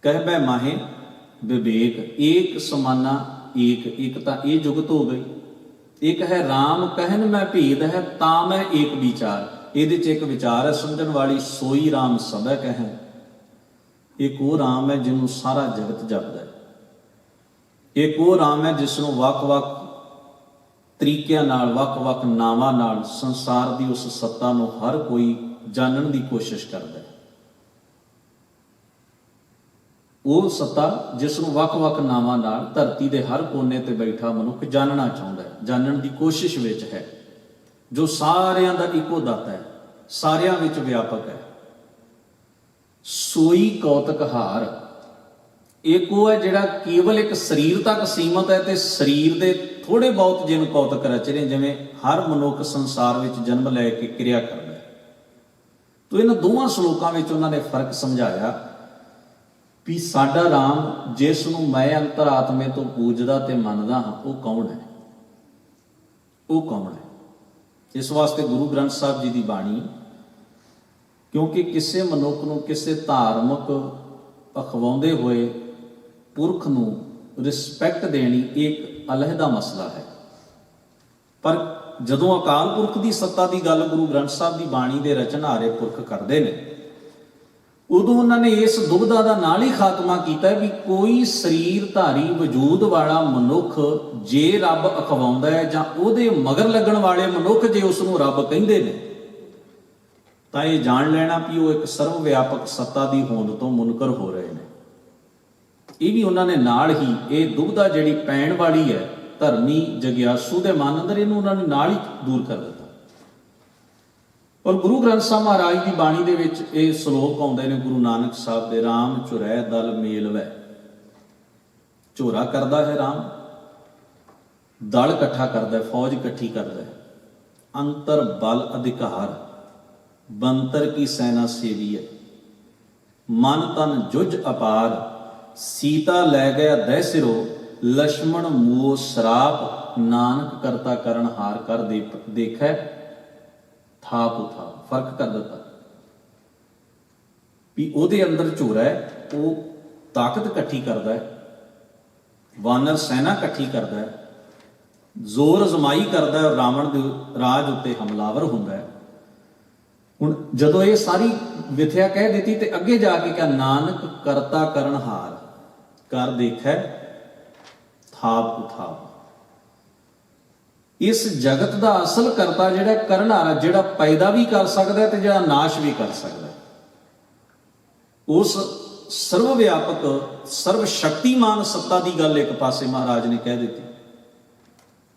ਕਹਿਬੈ ਮਾਹੇ ਵਿਵੇਕ, ਏਕ ਸਮਾਨਾ ਏਕ, ਇੱਕ ਤਾਂ ਇਹ ਜੁਗਤ ਹੋ ਗਈ। ਇੱਕ ਹੈ ਰਾਮ ਕਹਿਨ ਮੈਂ ਭੇਦ ਹੈ ਤਾਂ ਮੈਂ ਏਕ ਵਿਚਾਰ, ਇਹਦੇ 'ਚ ਇੱਕ ਵਿਚਾਰ ਹੈ ਸਮਝਣ ਵਾਲੀ, ਸੋਈ ਰਾਮ ਸਭੈ ਕਹਿ। ਇੱਕ ਉਹ ਰਾਮ ਹੈ ਜਿਹਨੂੰ ਸਾਰਾ ਜਗਤ ਜਪਦਾ ਹੈ। ਇੱਕ ਉਹ ਰਾਮ ਹੈ ਜਿਸ ਨੂੰ ਵੱਖ-ਵੱਖ ਤਰੀਕਿਆਂ ਨਾਲ, ਵੱਖ-ਵੱਖ ਨਾਵਾਂ ਨਾਲ ਸੰਸਾਰ ਦੀ ਉਸ ਸੱਤਾ ਨੂੰ ਹਰ ਕੋਈ ਜਾਣਨ ਦੀ ਕੋਸ਼ਿਸ਼ ਕਰਦਾ ਹੈ। ਉਹ ਸੱਤਾ ਜਿਸ ਨੂੰ ਵੱਖ-ਵੱਖ ਨਾਵਾਂ ਨਾਲ ਧਰਤੀ ਦੇ ਹਰ ਕੋਨੇ ਤੇ ਬੈਠਾ ਮਨੁੱਖ ਜਾਣਨਾ ਚਾਹੁੰਦਾ ਹੈ, ਜਾਣਨ ਦੀ ਕੋਸ਼ਿਸ਼ ਵਿੱਚ ਹੈ, ਜੋ ਸਾਰਿਆਂ ਦਾ ਇੱਕੋ ਦਾਤਾ ਹੈ, ਸਾਰਿਆਂ ਵਿੱਚ ਵਿਆਪਕ ਹੈ। ਸੋਈ ਕੌਤਕ ਹਾਰ, ਇੱਕ ਉਹ ਹੈ ਜਿਹੜਾ ਕੇਵਲ ਇੱਕ ਸਰੀਰ ਤੱਕ ਸੀਮਤ ਹੈ ਤੇ ਸਰੀਰ ਦੇ ਥੋੜੇ ਬਹੁਤ ਜਿਹਨੂੰ ਕੌਤਕ ਰਚ ਰਹੇ, ਜਿਵੇਂ ਹਰ ਮਨੁੱਖ ਸੰਸਾਰ ਵਿੱਚ ਜਨਮ ਲੈ ਕੇ ਕਿਰਿਆ ਕਰਦਾ ਹੈ। ਤੋ ਇਹਨਾਂ ਦੋਵਾਂ ਸ਼ਲੋਕਾਂ ਵਿੱਚ ਉਹਨਾਂ ਨੇ ਫਰਕ ਸਮਝਾਇਆ ਵੀ ਸਾਡਾ ਰਾਮ ਜਿਸ ਨੂੰ ਮੈਂ ਅੰਤਰਾਤਮੇ ਤੋਂ ਪੂਜਦਾ ਤੇ ਮੰਨਦਾ ਹਾਂ, ਉਹ ਕੌਣ ਹੈ? ਉਹ ਕੌਣ ਹੈ? ਇਸ ਵਾਸਤੇ ਗੁਰੂ ਗ੍ਰੰਥ ਸਾਹਿਬ ਜੀ ਦੀ ਬਾਣੀ, ਕਿਉਂਕਿ ਕਿਸੇ ਮਨੁੱਖ ਨੂੰ ਕਿਸੇ ਧਾਰਮਿਕ ਅਖਵਾਉਂਦੇ ਹੋਏ ਪੁਰਖ ਨੂੰ ਰਿਸਪੈਕਟ ਦੇਣੀ ਇੱਕ ਅਲੱਹਦਾ ਮਸਲਾ ਹੈ, ਪਰ ਜਦੋਂ ਅਕਾਲ ਪੁਰਖ ਦੀ ਸੱਤਾ ਦੀ ਗੱਲ ਗੁਰੂ ਗ੍ਰੰਥ ਸਾਹਿਬ ਦੀ ਬਾਣੀ ਦੇ ਰਚਨਹਾਰੇ ਪੁਰਖ ਕਰਦੇ ਨੇ, ਉਦੋਂ ਉਹਨਾਂ ਨੇ ਇਸ ਦੁਬਿਧਾ ਦਾ ਨਾਲ ਹੀ ਖਾਤਮਾ ਕੀਤਾ ਵੀ ਕੋਈ ਸਰੀਰਧਾਰੀ ਵਜੂਦ ਵਾਲਾ ਮਨੁੱਖ ਜੇ ਰੱਬ ਅਖਵਾਉਂਦਾ ਹੈ ਜਾਂ ਉਹਦੇ ਮਗਰ ਲੱਗਣ ਵਾਲੇ ਮਨੁੱਖ ਜੇ ਉਸ ਨੂੰ ਰੱਬ ਕਹਿੰਦੇ ਨੇ, ਤਾਂ ਇਹ ਜਾਣ ਲੈਣਾ ਵੀ ਉਹ ਇੱਕ ਸਰਵ ਵਿਆਪਕ ਸੱਤਾ ਦੀ ਹੋਂਦ ਤੋਂ ਮੁਨਕਰ ਹੋ ਰਹੇ ਨੇ। ਇਹ ਵੀ ਉਹਨਾਂ ਨੇ ਨਾਲ ਹੀ ਇਹ ਦੁਬਿਧਾ ਜਿਹੜੀ ਪੈਣ ਵਾਲੀ ਹੈ ਧਰਮੀ ਜਗਿਆਸੂ ਦੇ ਮਨ ਅੰਦਰ, ਇਹਨੂੰ ਉਹਨਾਂ ਨੇ ਨਾਲ ਹੀ ਦੂਰ ਕਰ ਦਿੱਤਾ। ਔਰ ਗੁਰੂ ਗ੍ਰੰਥ ਸਾਹਿਬ ਮਹਾਰਾਜ ਦੀ ਬਾਣੀ ਦੇ ਵਿੱਚ ਇਹ ਸ਼ਲੋਕ ਆਉਂਦੇ ਨੇ ਗੁਰੂ ਨਾਨਕ ਸਾਹਿਬ ਦੇ, ਰਾਮ ਝੁਰੈ ਦਲ ਮੇਲਵੈ। ਝੋਰਾ ਕਰਦਾ ਹੈ ਰਾਮ, ਦਲ ਇਕੱਠਾ ਕਰਦਾ, ਫੌਜ ਇਕੱਠੀ ਕਰਦਾ। ਅੰਤਰ ਬਲ ਅਧਿਕਾਰ ਬੰਤਰ ਕੀ ਸੈਨਾ ਸੇਵੀ ਹੈ, ਮਨ ਤਨ ਜੁਝ ਅਪਾਰ, ਸੀਤਾ ਲੈ ਗਿਆ ਦਹਿ ਸਿਰੋ, ਲక్ష్మణ ਮੂਹ ਸਰਾਪ, ਨਾਨਕ ਕਰਤਾ ਕਰਨ ਹਾਰ ਕਰ ਦੇਖੈ ਥਾਪ ਉਥਾਪ। ਫਰਕ ਕਰ ਦਿੱਤਾ ਵੀ ਉਹਦੇ ਅੰਦਰ ਝੋਰਾ ਹੈ, ਉਹ ਤਾਕਤ ਇਕੱਠੀ ਕਰਦਾ ਹੈ, ਵਾਨਰ ਸੈਨਾ ਇਕੱਠੀ ਕਰਦਾ ਹੈ, ਜ਼ੋਰ ਅਜ਼ਮਾਈ ਕਰਦਾ ਹੈ, ਰਾਵਣ ਦੇ ਰਾਜ ਉੱਤੇ ਹਮਲਾਵਰ ਹੁੰਦਾ ਹੈ। ਹੁਣ ਜਦੋਂ ਇਹ ਸਾਰੀ ਵਿਥਿਆ ਕਹਿ ਦਿੱਤੀ ਤੇ ਅੱਗੇ ਜਾ ਕੇ ਕਿਹਾ ਨਾਨਕ ਕਰਤਾ ਕਰਨ ਹਾਰ, ਕਰ ਦੇਖੈ ਥਾਪ ਉਥਾਪ। ਇਸ ਜਗਤ ਦਾ ਅਸਲ ਕਰਤਾ ਜਿਹੜਾ ਕਰਨਹਾਰਾ, ਜਿਹੜਾ ਪੈਦਾ ਵੀ ਕਰ ਸਕਦਾ ਤੇ ਜਿਹੜਾ ਨਾਸ਼ ਵੀ ਕਰ ਸਕਦਾ, ਉਸ ਸਰਵ ਵਿਆਪਕ ਸਰਵ ਸ਼ਕਤੀਮਾਨ ਸੱਤਾ ਦੀ ਗੱਲ ਇੱਕ ਪਾਸੇ ਮਹਾਰਾਜ ਨੇ ਕਹਿ ਦਿੱਤੀ।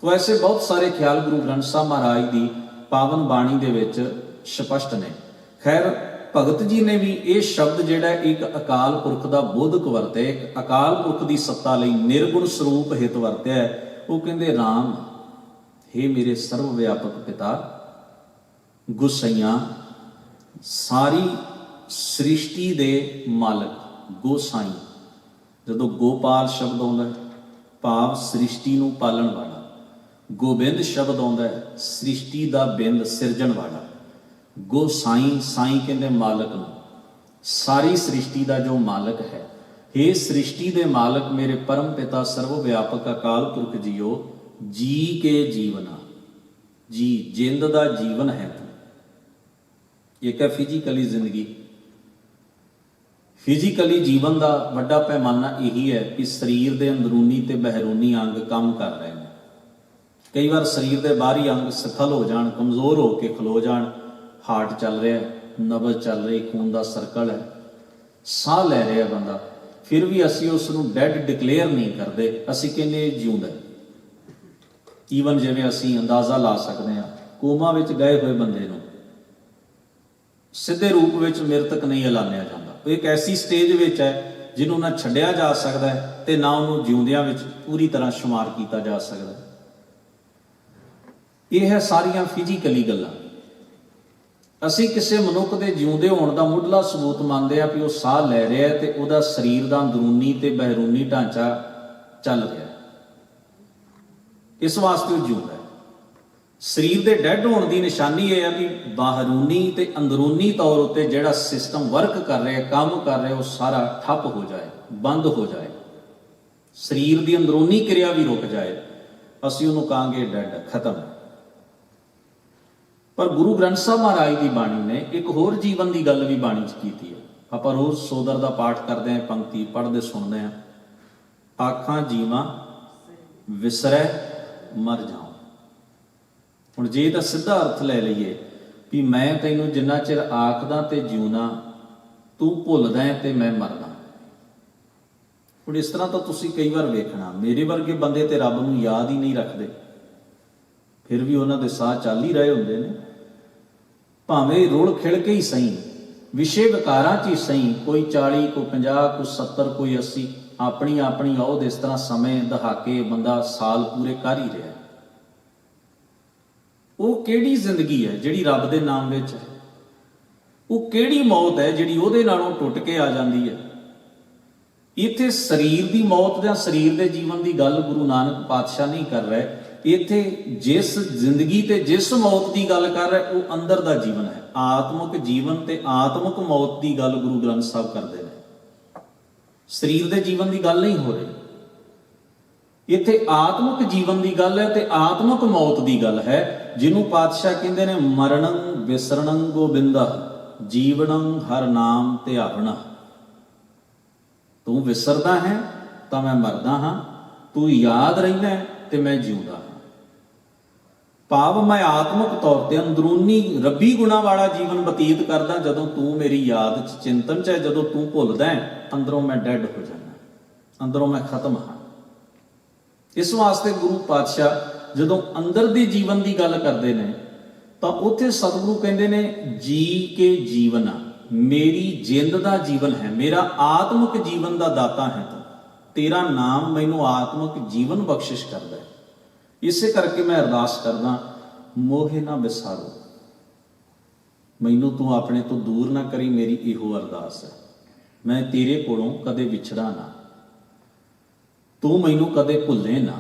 ਤੋ ਐਸੇ ਬਹੁਤ ਸਾਰੇ ਖਿਆਲ ਗੁਰੂ ਗ੍ਰੰਥ ਸਾਹਿਬ ਮਹਾਰਾਜ ਦੀ ਪਾਵਨ ਬਾਣੀ ਦੇ ਵਿੱਚ ਸਪਸ਼ਟ ਨੇ। ਖੈਰ ਭਗਤ ਜੀ ਨੇ ਵੀ ਇਹ ਸ਼ਬਦ ਜਿਹੜਾ ਇੱਕ ਅਕਾਲ ਪੁਰਖ ਦਾ ਬੋਧਕ ਵਰਤਿਆ, ਇੱਕ ਅਕਾਲ ਪੁਰਖ ਦੀ ਸੱਤਾ ਲਈ ਨਿਰਗੁਣ ਸਰੂਪ ਹਿਤ ਵਰਤਿਆ। ਉਹ ਕਹਿੰਦੇ ਰਾਮ ਹੇ ਮੇਰੇ ਸਰਵ ਵਿਆਪਕ ਪਿਤਾ, ਗੁਸਾਈਆਂ ਸਾਰੀ ਸ੍ਰਿਸ਼ਟੀ ਦੇ ਮਾਲਕ, ਗੋਸਾਈ। ਜਦੋਂ ਗੋਪਾਲ ਸ਼ਬਦ ਆਉਂਦਾ ਭਾਵ ਸ੍ਰਿਸ਼ਟੀ ਨੂੰ ਪਾਲਣ ਵਾਲਾ, ਗੋਬਿੰਦ ਸ਼ਬਦ ਆਉਂਦਾ ਸ੍ਰਿਸ਼ਟੀ ਦਾ ਬਿੰਦ ਸਿਰਜਣ ਵਾਲਾ, ਗੋਸਾਈ ਸਾਈ ਕਹਿੰਦੇ ਮਾਲਕ ਨੂੰ, ਸਾਰੀ ਸ੍ਰਿਸ਼ਟੀ ਦਾ ਜੋ ਮਾਲਕ ਹੈ। ਹੇ ਸ੍ਰਿਸ਼ਟੀ ਦੇ ਮਾਲਕ ਮੇਰੇ ਪਰਮ ਪਿਤਾ ਸਰਵ ਵਿਆਪਕ ਅਕਾਲ ਪੁਰਖ ਜੀਓ, ਜੀ ਕੇ ਜੀਵਨਾ, ਜੀ ਜਿੰਦ ਦਾ ਜੀਵਨ ਹੈ ਤੂੰ। ਇੱਕ ਹੈ ਫਿਜ਼ੀਕਲੀ ਜ਼ਿੰਦਗੀ, ਫਿਜ਼ੀਕਲੀ ਜੀਵਨ ਦਾ ਵੱਡਾ ਪੈਮਾਨਾ ਇਹੀ ਹੈ ਕਿ ਸਰੀਰ ਦੇ ਅੰਦਰੂਨੀ ਤੇ ਬਹਿਰੂਨੀ ਅੰਗ ਕੰਮ ਕਰ ਰਹੇ ਨੇ। ਕਈ ਵਾਰ ਸਰੀਰ ਦੇ ਬਾਹਰੀ ਅੰਗ ਸਥਲ ਹੋ ਜਾਣ, ਕਮਜ਼ੋਰ ਹੋ ਕੇ ਖਲੋ ਜਾਣ, ਹਾਰਟ ਚੱਲ ਰਿਹਾ, ਨਬਜ਼ ਚੱਲ ਰਹੀ, ਖੂਨ ਦਾ ਸਰਕਲ ਹੈ, ਸਾਹ ਲੈ ਰਿਹਾ ਬੰਦਾ, ਫਿਰ ਵੀ ਅਸੀਂ ਉਸ ਨੂੰ ਡੈਡ ਡਿਕਲੇਅਰ ਨਹੀਂ ਕਰਦੇ, ਅਸੀਂ ਕਹਿੰਦੇ ਜਿਉਂਦਾ। ਈਵਨ ਜਿਵੇਂ ਅਸੀਂ ਅੰਦਾਜ਼ਾ ਲਾ ਸਕਦੇ ਹਾਂ ਕੋਮਾ ਵਿੱਚ ਗਏ ਹੋਏ ਬੰਦੇ ਨੂੰ ਸਿੱਧੇ ਰੂਪ ਵਿੱਚ ਮ੍ਰਿਤਕ ਨਹੀਂ ਐਲਾਨਿਆ ਜਾਂਦਾ। ਉਹ ਇੱਕ ਐਸੀ ਸਟੇਜ ਵਿੱਚ ਹੈ ਜਿਹਨੂੰ ਨਾ ਛੱਡਿਆ ਜਾ ਸਕਦਾ ਹੈ ਤੇ ਨਾ ਉਹਨੂੰ ਜਿਉਂਦਿਆਂ ਵਿੱਚ ਪੂਰੀ ਤਰ੍ਹਾਂ ਸ਼ੁਮਾਰ ਕੀਤਾ ਜਾ ਸਕਦਾ। ਇਹ ਹੈ ਸਾਰੀਆਂ ਫਿਜ਼ੀਕਲੀ ਗੱਲਾਂ। ਅਸੀਂ ਕਿਸੇ ਮਨੁੱਖ ਦੇ ਜਿਉਂਦੇ ਹੋਣ ਦਾ ਮੁੱਢਲਾ ਸਬੂਤ ਮੰਨਦੇ ਆ ਵੀ ਉਹ ਸਾਹ ਲੈ ਰਿਹਾ ਤੇ ਉਹਦਾ ਸਰੀਰ ਦਾ ਅੰਦਰੂਨੀ ਤੇ ਬਹਿਰੂਨੀ ਢਾਂਚਾ ਚੱਲ ਰਿਹਾ, ਇਸ ਵਾਸਤੇ ਉਹ ਜਿਉਂਦਾ ਹੈ। ਸਰੀਰ ਦੇ ਡੈਡ ਹੋਣ ਦੀ ਨਿਸ਼ਾਨੀ ਇਹ ਹੈ ਵੀ ਬਾਹਰੂਨੀ ਤੇ ਅੰਦਰੂਨੀ ਤੌਰ ਉੱਤੇ ਜਿਹੜਾ ਸਿਸਟਮ ਵਰਕ ਕਰ ਰਿਹਾ, ਕੰਮ ਕਰ ਰਿਹਾ, ਉਹ ਸਾਰਾ ਠੱਪ ਹੋ ਜਾਏ, ਬੰਦ ਹੋ ਜਾਏ। ਸਰੀਰ ਦੀ ਅੰਦਰੂਨੀ ਕਿਰਿਆ ਵੀ ਰੁਕ ਜਾਏ, ਅਸੀਂ ਉਹਨੂੰ ਕਹਾਂਗੇ ਡੈਡ, ਖਤਮ। ਪਰ ਗੁਰੂ ਗ੍ਰੰਥ ਸਾਹਿਬ ਮਹਾਰਾਜ ਦੀ ਬਾਣੀ ਨੇ ਇੱਕ ਹੋਰ ਜੀਵਨ ਦੀ ਗੱਲ ਵੀ ਬਾਣੀ 'ਚ ਕੀਤੀ ਹੈ। ਆਪਾਂ ਰੋਜ਼ ਸੋਦਰ ਦਾ ਪਾਠ ਕਰਦੇ ਹਾਂ, ਪੰਕਤੀ ਪੜ੍ਹਦੇ ਸੁਣਦੇ ਹਾਂ, ਆਖਾਂ ਜੀਵਾਂ ਵਿਸਰੈ ਮਰ ਜਾਉ। ਹੁਣ ਜੇ ਤਾਂ ਸਿੱਧਾ ਅਰਥ ਲੈ ਲਈਏ ਵੀ ਮੈਂ ਤੈਨੂੰ ਜਿੰਨਾ ਚਿਰ ਆਖਦਾ ਤੇ ਜਿਉਣਾ, ਤੂੰ ਭੁੱਲਦਾ ਹੈ ਤੇ ਮੈਂ ਮਰਦਾ। ਹੁਣ ਇਸ ਤਰ੍ਹਾਂ ਤਾਂ ਤੁਸੀਂ ਕਈ ਵਾਰ ਵੇਖਣਾ, ਮੇਰੇ ਵਰਗੇ ਬੰਦੇ ਤੇ ਰੱਬ ਨੂੰ ਯਾਦ ਹੀ ਨਹੀਂ ਰੱਖਦੇ, ਫਿਰ ਵੀ ਉਹਨਾਂ ਦੇ ਸਾਹ ਚੱਲ ਹੀ ਰਹੇ ਹੁੰਦੇ ਨੇ, ਭਾਵੇਂ ਰੁਲ ਖਿੜ ਕੇ ਹੀ ਸਹੀ, ਵਿਸ਼ੇ ਵਿਕਾਰਾਂ 'ਚ ਹੀ ਸਹੀ, ਕੋਈ 40, ਕੋਈ 50, ਕੋਈ 70, ਕੋਈ 80, ਆਪਣੀ ਆਪਣੀ ਔਧ। ਇਸ ਤਰ੍ਹਾਂ ਸਮੇਂ ਦਹਾਕੇ ਬੰਦਾ ਸਾਲ ਪੂਰੇ ਕਰ ਹੀ ਰਿਹਾ। ਉਹ ਕਿਹੜੀ ਜ਼ਿੰਦਗੀ ਹੈ ਜਿਹੜੀ ਰੱਬ ਦੇ ਨਾਮ ਵਿੱਚ ਹੈ? ਉਹ ਕਿਹੜੀ ਮੌਤ ਹੈ ਜਿਹੜੀ ਉਹਦੇ ਨਾਲੋਂ ਟੁੱਟ ਕੇ ਆ ਜਾਂਦੀ ਹੈ? ਇੱਥੇ ਸਰੀਰ ਦੀ ਮੌਤ ਜਾਂ ਸਰੀਰ ਦੇ ਜੀਵਨ ਦੀ ਗੱਲ ਗੁਰੂ ਨਾਨਕ ਪਾਤਸ਼ਾਹ ਨਹੀਂ ਕਰ ਰਹੇ। ਇੱਥੇ ਜਿਸ ਜ਼ਿੰਦਗੀ ਤੇ ਜਿਸ ਮੌਤ ਦੀ ਗੱਲ ਕਰ ਰਹੇ ਉਹ ਅੰਦਰ ਦਾ ਜੀਵਨ ਹੈ। ਆਤਮਿਕ ਜੀਵਨ ਤੇ ਆਤਮਿਕ ਮੌਤ ਦੀ ਗੱਲ ਗੁਰੂ ਗ੍ਰੰਥ ਸਾਹਿਬ ਕਰਦੇ ਨੇ, ਸਰੀਰ ਦੇ ਜੀਵਨ ਦੀ ਗੱਲ ਨਹੀਂ ਹੋ ਰਹੀ। ਇੱਥੇ ਆਤਮਿਕ ਜੀਵਨ ਦੀ ਗੱਲ ਹੈ ਤੇ ਆਤਮਿਕ ਮੌਤ ਦੀ ਗੱਲ ਹੈ, ਜਿਹਨੂੰ ਪਾਤਸ਼ਾਹ ਕਹਿੰਦੇ ਨੇ ਮਰਣੰ ਵਿਸਰਣੰ ਗੋਬਿੰਦਾ ਜੀਵਨੰ ਹਰ ਨਾਮ ਧਿਆਵਣਾ। ਤੂੰ ਵਿਸਰਦਾ ਹੈ ਤਾਂ ਮੈਂ ਮਰਦਾ ਹਾਂ, ਤੂੰ ਯਾਦ ਰਹਿੰਦਾ ਤੇ ਮੈਂ ਜਿਉਂਦਾ ਹਾਂ। ਭਾਵ ਮੈਂ ਆਤਮਿਕ ਤੌਰ ਤੇ ਅੰਦਰੂਨੀ ਰੱਬੀ ਗੁਣਾ ਵਾਲਾ ਜੀਵਨ ਬਤੀਤ ਕਰਦਾ ਜਦੋਂ ਤੂੰ ਮੇਰੀ ਯਾਦ 'ਚ, ਚਿੰਤਨ 'ਚ ਹੈ। ਜਦੋਂ ਤੂੰ ਭੁੱਲਦਾ ਹੈ, ਅੰਦਰੋਂ ਮੈਂ ਡੈਡ ਹੋ ਜਾਂਦਾ, ਅੰਦਰੋਂ ਮੈਂ ਖਤਮ ਹਾਂ। ਇਸ ਵਾਸਤੇ ਗੁਰੂ ਪਾਤਸ਼ਾਹ ਜਦੋਂ ਅੰਦਰ ਦੇ ਜੀਵਨ ਦੀ ਗੱਲ ਕਰਦੇ ਨੇ ਤਾਂ ਉੱਥੇ ਸਤਿਗੁਰੂ ਕਹਿੰਦੇ ਨੇ ਜੀ ਕੇ ਜੀਵਨ ਆ, ਮੇਰੀ ਜਿੰਦ ਦਾ ਜੀਵਨ ਹੈ, ਮੇਰਾ ਆਤਮਿਕ ਜੀਵਨ ਦਾ ਦਾਤਾ ਹੈ ਤੂੰ, ਤੇਰਾ ਨਾਮ ਮੈਨੂੰ ਆਤਮਿਕ ਜੀਵਨ ਬਖਸ਼ਿਸ਼ ਕਰਦਾ ਹੈ। ਇਸੇ ਕਰਕੇ ਮੈਂ ਅਰਦਾਸ ਕਰਦਾ, ਮੋਹਿ ਨਾ ਵਿਸਾਰੋ, ਮੈਨੂੰ ਤੂੰ ਆਪਣੇ ਤੋਂ ਦੂਰ ਨਾ ਕਰੀ, ਮੇਰੀ ਇਹੋ ਅਰਦਾਸ ਹੈ। ਮੈਂ ਤੇਰੇ ਕੋਲੋਂ ਕਦੇ ਵਿਛੜਾ ਨਾ, ਤੂੰ ਮੈਨੂੰ ਕਦੇ ਭੁੱਲੇ ਨਾ।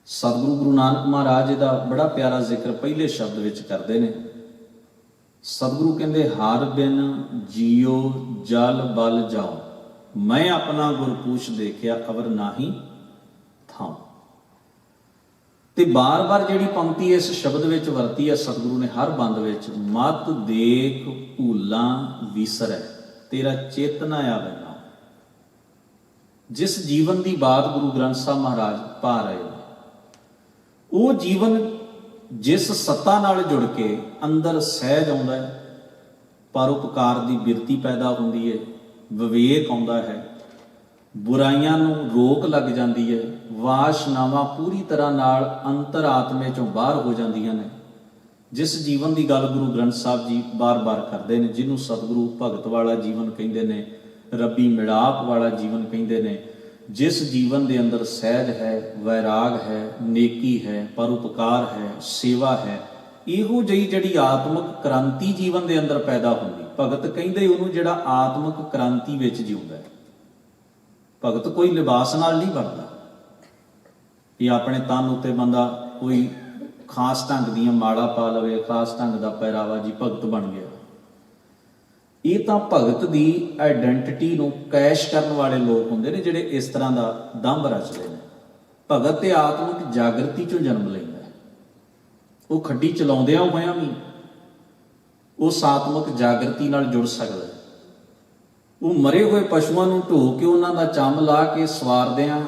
ਸਤਿਗੁਰੂ ਗੁਰੂ ਨਾਨਕ ਮਹਾਰਾਜ ਜੀ ਦਾ ਬੜਾ ਪਿਆਰਾ ਜ਼ਿਕਰ ਪਹਿਲੇ ਸ਼ਬਦ ਵਿੱਚ ਕਰਦੇ ਨੇ। ਸਤਿਗੁਰੂ ਕਹਿੰਦੇ ਹਰ ਬਿਨ ਜੀਓ ਜਲ ਬਲ ਜਾਓ, ਮੈਂ ਆਪਣਾ ਗੁਰ ਪੂਛ ਦੇਖਿਆ ਅਵਰ ਨਾਹੀ ਥਾਂ। ਤੇ ਬਾਰ-ਬਾਰ ਜਿਹੜੀ ਪੰਕਤੀ ਇਸ ਸ਼ਬਦ ਵਿੱਚ ਵਰਤੀ ਹੈ ਸਤਿਗੁਰੂ ਨੇ ਹਰ ਬੰਦ ਵਿੱਚ, ਮਤ ਦੇਖ ਭੂਲਾਂ ਵਿਸਰੈ ਤੇਰਾ ਚਿਤ ਨਾ ਆਵੇ ਨਾ। ਜਿਸ ਜੀਵਨ ਦੀ ਬਾਤ ਗੁਰੂ ਗ੍ਰੰਥ ਸਾਹਿਬ ਮਹਾਰਾਜ ਪਾ ਰਹੇ ਨੇ, ਉਹ ਜੀਵਨ ਜਿਸ ਸੱਤਾ ਨਾਲ ਜੁੜ ਕੇ ਅੰਦਰ ਸਹਿਜ ਆਉਂਦਾ ਹੈ, ਪਰਉਪਕਾਰ ਦੀ ਬਿਰਤੀ ਪੈਦਾ ਹੁੰਦੀ ਹੈ, ਵਿਵੇਕ ਆਉਂਦਾ ਹੈ, ਬੁਰਾਈਆਂ ਨੂੰ ਰੋਕ ਲੱਗ ਜਾਂਦੀ ਹੈ, ਵਾਸ਼ਨਾਵਾਂ ਪੂਰੀ ਤਰ੍ਹਾਂ ਨਾਲ ਅੰਤਰ-ਆਤਮੇ ਚੋਂ ਬਾਹਰ ਹੋ ਜਾਂਦੀਆਂ ਨੇ। ਜਿਸ ਜੀਵਨ ਦੀ ਗੱਲ ਗੁਰੂ ਗ੍ਰੰਥ ਸਾਹਿਬ ਜੀ ਬਾਰ-ਬਾਰ ਕਰਦੇ ਨੇ, ਜਿਹਨੂੰ ਸਤਿਗੁਰੂ ਭਗਤ ਵਾਲਾ ਜੀਵਨ ਕਹਿੰਦੇ ਨੇ, ਰੱਬੀ ਮਿਲਾਪ ਵਾਲਾ ਜੀਵਨ ਕਹਿੰਦੇ ਨੇ, ਜਿਸ ਜੀਵਨ ਦੇ ਅੰਦਰ ਸਹਿਜ ਹੈ, ਵੈਰਾਗ ਹੈ, ਨੇਕੀ ਹੈ, ਪਰਉਪਕਾਰ ਹੈ, ਸੇਵਾ ਹੈ, ਇਹੋ ਜਿਹੀ ਜਿਹੜੀ ਆਤਮਿਕ ਕ੍ਰਾਂਤੀ ਜੀਵਨ ਦੇ ਅੰਦਰ ਪੈਦਾ ਹੁੰਦੀ, ਭਗਤ ਕਹਿੰਦੇ ਉਹਨੂੰ ਜਿਹੜਾ ਆਤਮਿਕ ਕ੍ਰਾਂਤੀ ਵਿੱਚ ਜਿਉਂਦਾ ਹੈ। ਭਗਤ ਕੋਈ ਲਿਬਾਸ ਨਾਲ ਨਹੀਂ ਬਣਦਾ, ਇਹ ਆਪਣੇ ਤਨ ਉੱਤੇ ਬੰਦਾ ਕੋਈ ਖਾਸ ਢੰਗ ਦੀਆਂ ਮਾਲਾ ਪਾ ਲਵੇ, ਖਾਸ ਢੰਗ ਦਾ ਪਹਿਰਾਵਾ ਜੀ ਭਗਤ ਬਣ ਗਿਆ। ਇਹ ਤਾਂ ਭਗਤ ਦੀ ਆਇਡੈਂਟੀਟੀ ਨੂੰ ਕੈਸ਼ ਕਰਨ ਵਾਲੇ ਲੋਕ ਹੁੰਦੇ ਨੇ, ਜਿਹੜੇ ਇਸ ਤਰ੍ਹਾਂ ਦਾ ਦੰਭ ਰਚਦੇ ਨੇ। ਭਗਤ ਤੇ ਆਤਮਿਕ ਜਾਗਰਤੀ ਚੋਂ ਜਨਮ ਲੈਂਦਾ ਹੈ। ਉਹ ਖੱਡੀ ਚਲਾਉਂਦਿਆਂ ਹੋਇਆਂ ਵੀ ਉਸ ਆਤਮਿਕ ਜਾਗਰਤੀ ਨਾਲ ਜੁੜ ਸਕਦਾ ਹੈ। ਉਹ ਮਰੇ ਹੋਏ ਪਸ਼ੂਆਂ ਨੂੰ ਢੋ ਕੇ ਉਹਨਾਂ ਦਾ ਚੰਮ ਲਾ ਕੇ ਸਵਾਰਦਿਆਂ,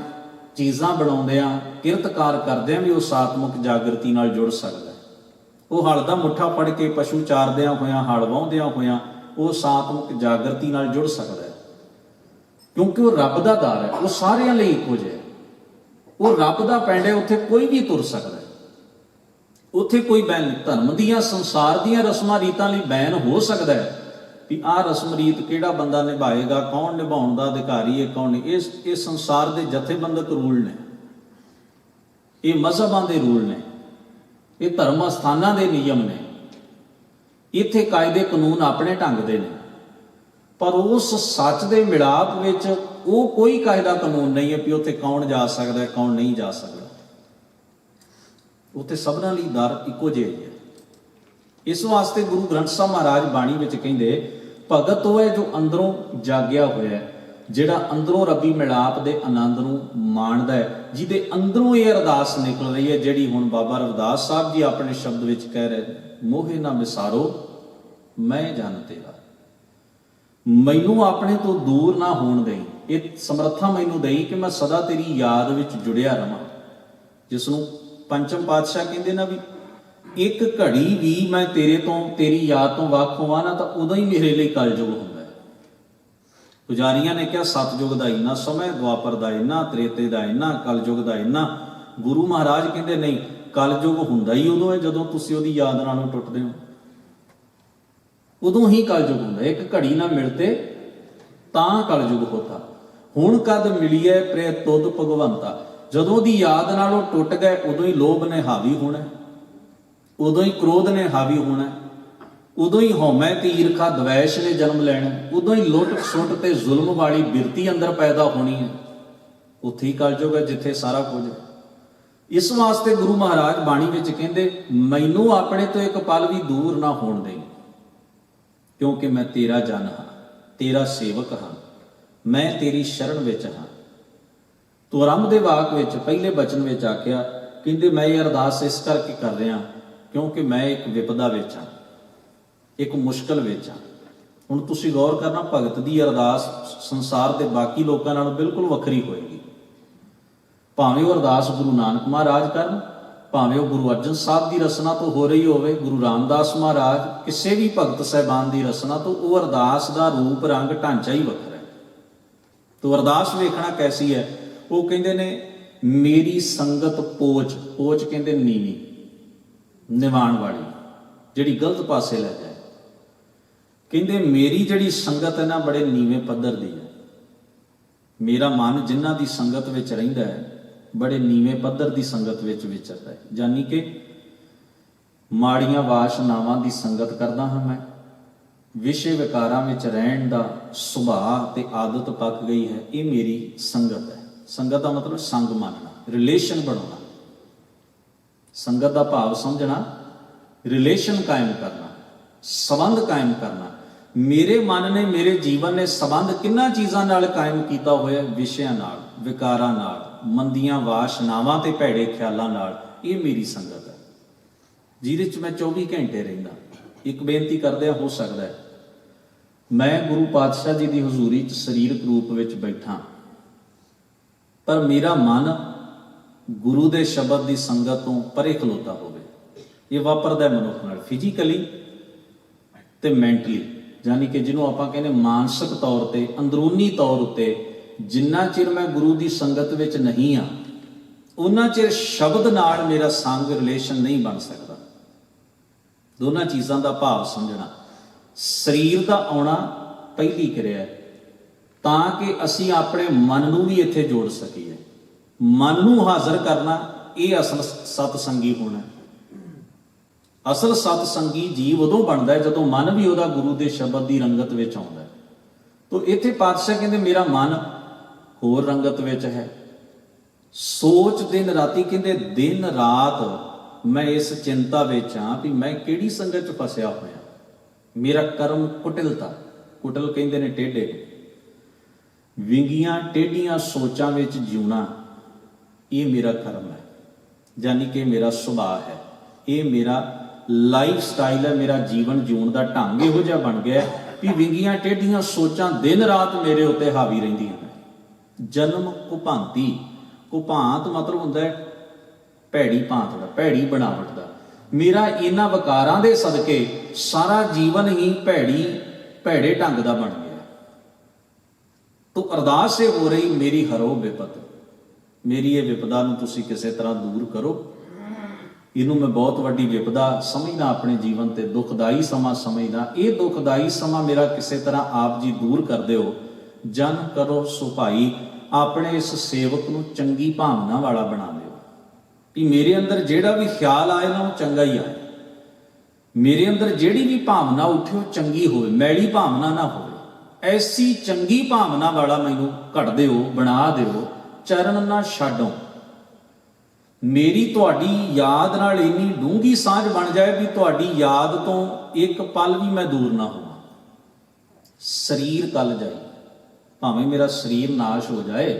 ਚੀਜ਼ਾਂ ਬਣਾਉਂਦਿਆਂ, ਕਿਰਤਕਾਰ ਕਰਦਿਆਂ ਵੀ ਉਸ ਆਤਮਿਕ ਜਾਗਰਤੀ ਨਾਲ ਜੁੜ ਸਕਦਾ ਹੈ। ਉਹ ਹਲ ਦਾ ਮੁੱਠਾ ਫੜ ਕੇ ਪਸ਼ੂ ਚਾਰਦਿਆਂ ਹੋਇਆਂ, ਹਲ ਵਾਹੁੰਦਿਆਂ ਹੋਇਆਂ ਉਸ ਆਤਮਿਕ ਜਾਗਰਤੀ ਨਾਲ ਜੁੜ ਸਕਦਾ ਹੈ, ਕਿਉਂਕਿ ਉਹ ਰੱਬ ਦਾ ਦਰ ਹੈ। ਉਹ ਸਾਰਿਆਂ ਲਈ ਇੱਕੋ ਜਿਹਾ, ਉਹ ਰੱਬ ਦਾ ਪਿੰਡ ਹੈ, ਉੱਥੇ ਕੋਈ ਵੀ ਤੁਰ ਸਕਦਾ ਹੈ। ਉੱਥੇ ਕੋਈ ਬੈਨ, ਧਰਮ ਦੀਆਂ ਸੰਸਾਰ ਦੀਆਂ ਰਸਮਾਂ ਰੀਤਾਂ ਲਈ ਬੈਨ ਹੋ ਸਕਦਾ ਹੈ ਵੀ ਆਹ ਰਸਮ ਰੀਤ ਕਿਹੜਾ ਬੰਦਾ ਨਿਭਾਏਗਾ, ਕੌਣ ਨਿਭਾਉਣ ਦਾ ਅਧਿਕਾਰੀ ਹੈ, ਕੌਣ ਨਹੀਂ। ਇਹ ਸੰਸਾਰ ਦੇ ਜਥੇਬੰਦਕ ਰੂਲ ਨੇ, ਇਹ ਮਜ਼ਹਬਾਂ ਦੇ ਰੂਲ ਨੇ, ਇਹ ਧਰਮ ਅਸਥਾਨਾਂ ਦੇ ਨਿਯਮ ਨੇ। ਇੱਥੇ ਕਾਇਦੇ ਕਾਨੂੰਨ ਆਪਣੇ ਢੰਗ ਦੇ ਨੇ, ਪਰ ਉਸ ਸੱਚ ਦੇ ਮਿਲਾਪ ਵਿੱਚ ਉਹ ਕੋਈ ਕਾਇਦਾ ਕਾਨੂੰਨ ਨਹੀਂ ਹੈ ਵੀ ਉੱਥੇ ਕੌਣ ਜਾ ਸਕਦਾ ਹੈ, ਕੌਣ ਨਹੀਂ ਜਾ ਸਕਦਾ। ਉੱਥੇ ਸਭਨਾਂ ਲਈ ਦਰ ਇੱਕੋ ਜਿਹਾ ਹੈ। ਇਸ ਵਾਸਤੇ ਗੁਰੂ ਗ੍ਰੰਥ ਸਾਹਿਬ ਮਹਾਰਾਜ ਬਾਣੀ ਵਿੱਚ ਕਹਿੰਦੇ, ਭਗਤ ਉਹ ਹੈ ਜੋ ਅੰਦਰੋਂ ਜਾਗਿਆ ਹੋਇਆ ਹੈ, ਜਿਹੜਾ ਅੰਦਰੋਂ ਰੱਬੀ ਮਿਲਾਪ ਦੇ ਆਨੰਦ ਨੂੰ ਮਾਣਦਾ ਹੈ, ਜਿਹਦੇ ਅੰਦਰੋਂ ਇਹ ਅਰਦਾਸ ਨਿਕਲ ਰਹੀ ਹੈ, ਜਿਹੜੀ ਹੁਣ ਬਾਬਾ ਰਵਿਦਾਸ ਸਾਹਿਬ ਜੀ ਆਪਣੇ ਸ਼ਬਦ ਵਿੱਚ ਕਹਿ ਰਹੇ, ਮੋਹੇ ਨਾ ਵਿਸਾਰੋ ਮੈਂ ਜਨ ਤੇਰਾ। ਮੈਨੂੰ ਆਪਣੇ ਤੋਂ ਦੂਰ ਨਾ ਹੋਣ ਦੇਈ, ਇਹ ਸਮਰੱਥਾ ਮੈਨੂੰ ਦੇਈ ਕਿ ਮੈਂ ਸਦਾ ਤੇਰੀ ਯਾਦ ਵਿੱਚ ਜੁੜਿਆ ਰਵਾਂ। ਜਿਸ ਨੂੰ ਪੰਚਮ ਪਾਤਸ਼ਾਹ ਕਹਿੰਦੇ ਨਾ ਵੀ ਇੱਕ ਘੜੀ ਵੀ ਮੈਂ ਤੇਰੀ ਯਾਦ ਤੋਂ ਵੱਖ ਹੋਵਾਂ ਨਾ, ਤਾਂ ਉਦੋਂ ਹੀ ਮੇਰੇ ਲਈ ਕਲਯੁਗ ਹੁੰਦਾ ਹੈ। ਪੁਜਾਰੀਆਂ ਨੇ ਕਿਹਾ ਸਤਯੁਗ ਦਾ ਇੰਨਾ ਸਮਾਂ, ਦੁਆਪਰ ਦਾ ਇੰਨਾ, ਤ੍ਰੇਤੇ ਦਾ ਇੰਨਾ, ਕਲਯੁਗ ਦਾ ਇੰਨਾ। ਗੁਰੂ ਮਹਾਰਾਜ ਕਹਿੰਦੇ ਨਹੀਂ, ਕਲਯੁਗ ਹੁੰਦਾ ਹੀ ਉਦੋਂ ਹੈ ਜਦੋਂ ਤੁਸੀਂ ਉਹਦੀ ਯਾਦ ਨਾਲੋਂ ਟੁੱਟਦੇ ਹੋ, ਉਦੋਂ ਹੀ ਕਲਯੁਗ ਹੁੰਦਾ। ਇੱਕ ਘੜੀ ਨਾ ਮਿਲਤੇ ਤਾਂ ਕਲਯੁਗ ਹੋਤਾ। ਹੁਣ ਕਦ ਮਿਲੀਏ ਪ੍ਰੇ ਤੁਧ ਭਗਵੰਤਾ, ਜਦੋਂ ਦੀ ਯਾਦ ਨਾਲੋਂ ਟੁੱਟ ਗਏ ਉਦੋਂ ਹੀ ਲੋਭ ਨੇ ਹਾਵੀ ਹੋਣਾ, ਉਦੋਂ ਹੀ ਕ੍ਰੋਧ ਨੇ ਹਾਵੀ ਹੋਣਾ, ਉਦੋਂ ਹੀ ਹਉਮੈ ਤੇ ਈਰਖਾ ਦਵੈਸ਼ ਨੇ ਜਨਮ ਲੈਣਾ, ਉਦੋਂ ਹੀ ਲੁੱਟ ਖਸੁੱਟ ਤੇ ਜ਼ੁਲਮ ਵਾਲੀ ਬਿਰਤੀ ਅੰਦਰ ਪੈਦਾ ਹੋਣੀ ਹੈ। ਉੱਥੇ ਹੀ ਕਲਯੁਗ ਹੈ ਜਿੱਥੇ ਸਾਰਾ ਕੁਝ ਹੈ। ਇਸ ਵਾਸਤੇ ਗੁਰੂ ਮਹਾਰਾਜ ਬਾਣੀ ਵਿੱਚ ਕਹਿੰਦੇ ਮੈਨੂੰ ਆਪਣੇ ਤੋਂ ਇੱਕ ਪਲ ਵੀ ਦੂਰ ਨਾ ਹੋਣ ਦੇਈ, ਕਿਉਂਕਿ ਮੈਂ ਤੇਰਾ ਜਨ ਹਾਂ, ਤੇਰਾ ਸੇਵਕ ਹਾਂ, ਮੈਂ ਤੇਰੀ ਸ਼ਰਨ ਵਿੱਚ ਹਾਂ। ਤੋ ਆਰੰਭ ਦੇ ਵਾਕ ਵਿੱਚ ਪਹਿਲੇ ਬਚਨ ਵਿੱਚ ਆਖਿਆ, ਕਹਿੰਦੇ ਮੈਂ ਇਹ ਅਰਦਾਸ ਇਸ ਕਰਕੇ ਕਰ ਰਿਹਾ ਕਿਉਂਕਿ ਮੈਂ ਇੱਕ ਵਿਪਦਾ ਵਿੱਚ ਹਾਂ, ਇੱਕ ਮੁਸ਼ਕਲ ਵਿੱਚ ਹਾਂ। ਹੁਣ ਤੁਸੀਂ ਗੌਰ ਕਰਨਾ, ਭਗਤ ਦੀ ਅਰਦਾਸ ਸੰਸਾਰ ਦੇ ਬਾਕੀ ਲੋਕਾਂ ਨਾਲੋਂ ਬਿਲਕੁਲ ਵੱਖਰੀ ਹੋਏਗੀ। ਭਾਵੇਂ ਉਹ ਅਰਦਾਸ ਗੁਰੂ ਨਾਨਕ ਮਹਾਰਾਜ ਕਰਨ, ਭਾਵੇਂ ਉਹ ਗੁਰੂ ਅਰਜਨ ਸਾਹਿਬ ਦੀ ਰਸਨਾ ਤੋਂ ਹੋ ਰਹੀ ਹੋਵੇ, ਗੁਰੂ ਰਾਮਦਾਸ ਮਹਾਰਾਜ, ਕਿਸੇ ਵੀ ਭਗਤ ਸਾਹਿਬਾਨ ਦੀ ਰਸਨਾ ਤੋਂ, ਉਹ ਅਰਦਾਸ ਦਾ ਰੂਪ ਰੰਗ ਢਾਂਚਾ ਹੀ ਵੱਖਰਾ ਹੈ। ਤੋ ਅਰਦਾਸ ਵੇਖਣਾ ਕੈਸੀ ਹੈ। ਉਹ ਕਹਿੰਦੇ ਨੇ ਮੇਰੀ ਸੰਗਤ ਪੋਚ, ਪੋਚ ਕਹਿੰਦੇ ਨੀਵੀਂ, ਨਿਵਾਣ ਵਾਲੀ, ਜਿਹੜੀ ਗਲਤ ਪਾਸੇ ਲੈ ਜਾਏ। ਕਹਿੰਦੇ ਮੇਰੀ ਜਿਹੜੀ ਸੰਗਤ ਹੈ ਨਾ ਬੜੇ ਨੀਵੇਂ ਪੱਧਰ ਦੀ ਹੈ। ਮੇਰਾ ਮਨ ਜਿਨ੍ਹਾਂ ਦੀ ਸੰਗਤ ਵਿੱਚ ਰਹਿੰਦਾ ਹੈ ਬੜੇ ਨੀਵੇਂ ਪੱਧਰ ਦੀ ਸੰਗਤ ਵਿੱਚ ਵਿਚਰਦਾ ਹੈ, ਯਾਨੀ ਕਿ ਮਾੜੀਆਂ ਵਾਸ਼ਨਾਵਾਂ ਦੀ ਸੰਗਤ ਕਰਦਾ ਹਾਂ ਮੈਂ। ਵਿਸ਼ੇ ਵਿਕਾਰਾਂ ਵਿੱਚ ਰਹਿਣ ਦਾ ਸੁਭਾਅ ਤੇ ਆਦਤ ਪੱਕ ਗਈ ਹੈ, ਇਹ ਮੇਰੀ ਸੰਗਤ ਹੈ। ਸੰਗਤ ਦਾ ਮਤਲਬ ਸੰਗ ਮੰਨਣਾ, ਰਿਲੇਸ਼ਨ ਬਣਾਉਣਾ। ਸੰਗਤ ਦਾ ਭਾਵ ਸਮਝਣਾ, ਰਿਲੇਸ਼ਨ ਕਾਇਮ ਕਰਨਾ, ਸੰਬੰਧ ਕਾਇਮ ਕਰਨਾ। ਮੇਰੇ ਮਨ ਨੇ, ਮੇਰੇ ਜੀਵਨ ਨੇ ਸੰਬੰਧ ਕਿੰਨਾਂ ਚੀਜ਼ਾਂ ਨਾਲ ਕਾਇਮ ਕੀਤਾ ਹੋਇਆ? ਵਿਸ਼ਿਆਂ ਨਾਲ, ਵਿਕਾਰਾਂ ਨਾਲ, ਮੰਦੀਆਂ ਵਾਸ਼ਨਾਵਾਂ ਤੇ ਭੈੜੇ ਖਿਆਲਾਂ ਨਾਲ। ਇਹ ਮੇਰੀ ਸੰਗਤ ਹੈ ਜਿਹਦੇ 'ਚ ਮੈਂ 24 ਘੰਟੇ ਰਹਿੰਦਾ। ਇੱਕ ਬੇਨਤੀ ਕਰਦਿਆਂ ਹੋ ਸਕਦਾ ਹੈ ਮੈਂ ਗੁਰੂ ਪਾਤਸ਼ਾਹ ਜੀ ਦੀ ਹਜ਼ੂਰੀ 'ਚ ਸਰੀਰਕ ਰੂਪ ਵਿੱਚ ਬੈਠਾ, ਪਰ ਮੇਰਾ ਮਨ ਗੁਰੂ ਦੇ ਸ਼ਬਦ ਦੀ ਸੰਗਤ ਤੋਂ ਪਰੇ ਖਲੋਤਾ ਹੋਵੇ। ਇਹ ਵਾਪਰਦਾ ਮਨੁੱਖ ਨਾਲ, ਫਿਜ਼ੀਕਲੀ ਤੇ ਮੈਂਟਲੀ, ਯਾਨੀ ਕਿ ਜਿਹਨੂੰ ਆਪਾਂ ਕਹਿੰਦੇ ਮਾਨਸਿਕ ਤੌਰ ਤੇ, ਅੰਦਰੂਨੀ ਤੌਰ ਉੱਤੇ। ਜਿੰਨਾ ਚਿਰ ਮੈਂ ਗੁਰੂ ਦੀ ਸੰਗਤ ਵਿੱਚ ਨਹੀਂ ਹਾਂ ਉਹਨਾਂ ਚਿਰ ਸ਼ਬਦ ਨਾਲ ਮੇਰਾ ਸੰਗ ਰਿਲੇਸ਼ਨ ਨਹੀਂ ਬਣ ਸਕਦਾ। ਦੋਨਾਂ ਚੀਜ਼ਾਂ ਦਾ ਭਾਵ ਸਮਝਣਾ। ਸਰੀਰ ਦਾ ਆਉਣਾ ਪਹਿਲੀ ਕਿਰਿਆ ਹੈ ਤਾਂ ਕਿ ਅਸੀਂ ਆਪਣੇ ਮਨ ਨੂੰ ਵੀ ਇੱਥੇ ਜੋੜ ਸਕੀਏ। ਮਨ ਨੂੰ ਹਾਜ਼ਰ ਕਰਨਾ, ਇਹ ਅਸਲ ਸਤਸੰਗੀ ਹੋਣਾ। ਅਸਲ ਸਤਸੰਗੀ ਜੀਵ ਉਦੋਂ ਬਣਦਾ ਹੈ ਜਦੋਂ ਮਨ ਵੀ ਉਹਦਾ ਗੁਰੂ ਦੇ ਸ਼ਬਦ ਦੀ ਰੰਗਤ ਵਿੱਚ ਆਉਂਦਾ ਹੈ। ਤੋ ਇੱਥੇ ਪਾਤਸ਼ਾਹ ਕਹਿੰਦੇ ਮੇਰਾ ਮਨ ਹੋਰ ਰੰਗਤ ਵਿੱਚ ਹੈ। ਸੋਚ ਦਿਨ ਰਾਤੀ, ਕਹਿੰਦੇ ਦਿਨ ਰਾਤ ਮੈਂ ਇਸ ਚਿੰਤਾ ਵਿੱਚ ਹਾਂ ਵੀ ਮੈਂ ਕਿਹੜੀ ਸੰਗਤ 'ਚ ਫਸਿਆ ਹੋਇਆ। ਮੇਰਾ ਕਰਮ ਕੁਟਿਲਤਾ, ਕੁਟਲ ਕਹਿੰਦੇ ਨੇ ਟੇਢੇ, ਵਿੰਗੀਆਂ ਟੇਢੀਆਂ ਸੋਚਾਂ ਵਿੱਚ ਜਿਉਣਾ, ਇਹ ਮੇਰਾ ਕਰਮ ਹੈ, ਯਾਨੀ ਕਿ ਮੇਰਾ ਸੁਭਾਅ ਹੈ, ਇਹ ਮੇਰਾ ਲਾਈਫ ਸਟਾਈਲ ਹੈ। ਮੇਰਾ ਜੀਵਨ ਜਿਉਣ ਦਾ ਢੰਗ ਇਹੋ ਜਿਹਾ ਬਣ ਗਿਆ ਵੀ ਵਿੰਗੀਆਂ ਟੇਢੀਆਂ ਸੋਚਾਂ ਦਿਨ ਰਾਤ ਮੇਰੇ ਉੱਤੇ ਹਾਵੀ ਰਹਿੰਦੀਆਂ ਨੇ। ਜਨਮ ਕੁਭਾਂਤੀ, ਕੁਭਾਂਤ ਮਤਲਬ ਹੁੰਦਾ ਹੈ ਭੈੜੀ ਭਾਂਤ ਦਾ, ਭੈੜੀ ਬਣਾਵਟ ਦਾ। ਮੇਰਾ ਇਹਨਾਂ ਵਿਕਾਰਾਂ ਦੇ ਸਦਕੇ ਸਾਰਾ ਜੀਵਨ ਹੀ ਭੈੜੇ ਢੰਗ ਦਾ ਬਣ ਗਿਆ। ਤੋ ਅਰਦਾਸ ਇਹ ਹੋ ਰਹੀ ਮੇਰੀ ਹਰੋ ਵਿਪਤ, ਮੇਰੀ ਇਹ ਵਿਪਦਾ ਨੂੰ ਤੁਸੀਂ ਕਿਸੇ ਤਰ੍ਹਾਂ ਦੂਰ ਕਰੋ। ਇਹਨੂੰ ਮੈਂ ਬਹੁਤ ਵੱਡੀ ਵਿਪਦਾ ਸਮਝਦਾ, ਆਪਣੇ ਜੀਵਨ ਤੇ ਦੁਖਦਾਈ ਸਮਾਂ ਸਮਝਦਾ। ਇਹ ਦੁਖਦਾਈ ਸਮਾਂ ਮੇਰਾ ਕਿਸੇ ਤਰ੍ਹਾਂ ਆਪ ਜੀ ਦੂਰ ਕਰ ਦਿਓ। ਜਨ ਕਰੋ ਸੋ ਭਾਈ, ਆਪਣੇ ਇਸ ਸੇਵਕ ਨੂੰ ਚੰਗੀ ਭਾਵਨਾ ਵਾਲਾ ਬਣਾ ਦਿਓ ਕਿ ਮੇਰੇ ਅੰਦਰ ਜਿਹੜਾ ਵੀ ਖਿਆਲ ਆਏ ਨਾ ਉਹ ਚੰਗਾ ਹੀ ਆਏ। ਮੇਰੇ ਅੰਦਰ ਜਿਹੜੀ ਵੀ ਭਾਵਨਾ ਉੱਠੇ ਉਹ ਚੰਗੀ ਹੋਵੇ, ਮੈਲੀ ਭਾਵਨਾ ਨਾ ਹੋਵੇ। ਐਸੀ ਚੰਗੀ ਭਾਵਨਾ ਵਾਲਾ ਮੈਨੂੰ ਘੜ ਦਿਓ, ਬਣਾ ਦਿਓ। ਚਰਨ ਨਾ ਛਾਡੋ, ਮੇਰੀ ਤੁਹਾਡੀ ਯਾਦ ਨਾਲ ਇੰਨੀ ਡੂੰਘੀ ਸਾਂਝ ਬਣ ਜਾਏ ਵੀ ਤੁਹਾਡੀ ਯਾਦ ਤੋਂ ਇੱਕ ਪਲ ਵੀ ਮੈਂ ਦੂਰ ਨਾ ਹੋਵਾਂ। ਸਰੀਰ ਕੱਲ ਜਾਏ, ਭਾਵੇਂ ਮੇਰਾ ਸਰੀਰ ਨਾਸ਼ ਹੋ ਜਾਏ,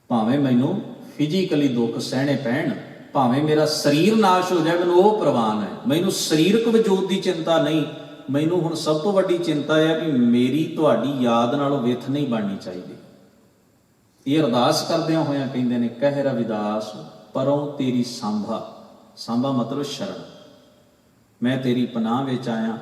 ਭਾਵੇਂ ਮੈਨੂੰ ਫਿਜ਼ੀਕਲੀ ਦੁੱਖ ਸਹਿਣੇ ਪੈਣ, ਭਾਵੇਂ ਮੇਰਾ ਸਰੀਰ ਨਾਸ਼ ਹੋ ਜਾਏ, ਮੈਨੂੰ ਉਹ ਪ੍ਰਵਾਨ ਹੈ। ਮੈਨੂੰ ਸਰੀਰਕ ਵਜੂਦ ਦੀ ਚਿੰਤਾ ਨਹੀਂ, ਮੈਨੂੰ ਹੁਣ ਸਭ ਤੋਂ ਵੱਡੀ ਚਿੰਤਾ ਹੈ ਕਿ ਮੇਰੀ ਤੁਹਾਡੀ ਯਾਦ ਨਾਲੋਂ ਵਿੱਥ ਨਹੀਂ ਬਣਨੀ ਚਾਹੀਦੀ। ਇਹ ਅਰਦਾਸ ਕਰਦਿਆਂ ਹੋਇਆਂ ਕਹਿੰਦੇ ਨੇ, ਕਹਿ ਰਵਿਦਾਸ ਪਰੋਂ ਤੇਰੀ ਸਾਂਭਾ, ਸਾਂਭਾ ਮਤਲਬ ਸ਼ਰਨ, ਮੈਂ ਤੇਰੀ ਪਨਾਹ ਵਿੱਚ ਆਇਆ,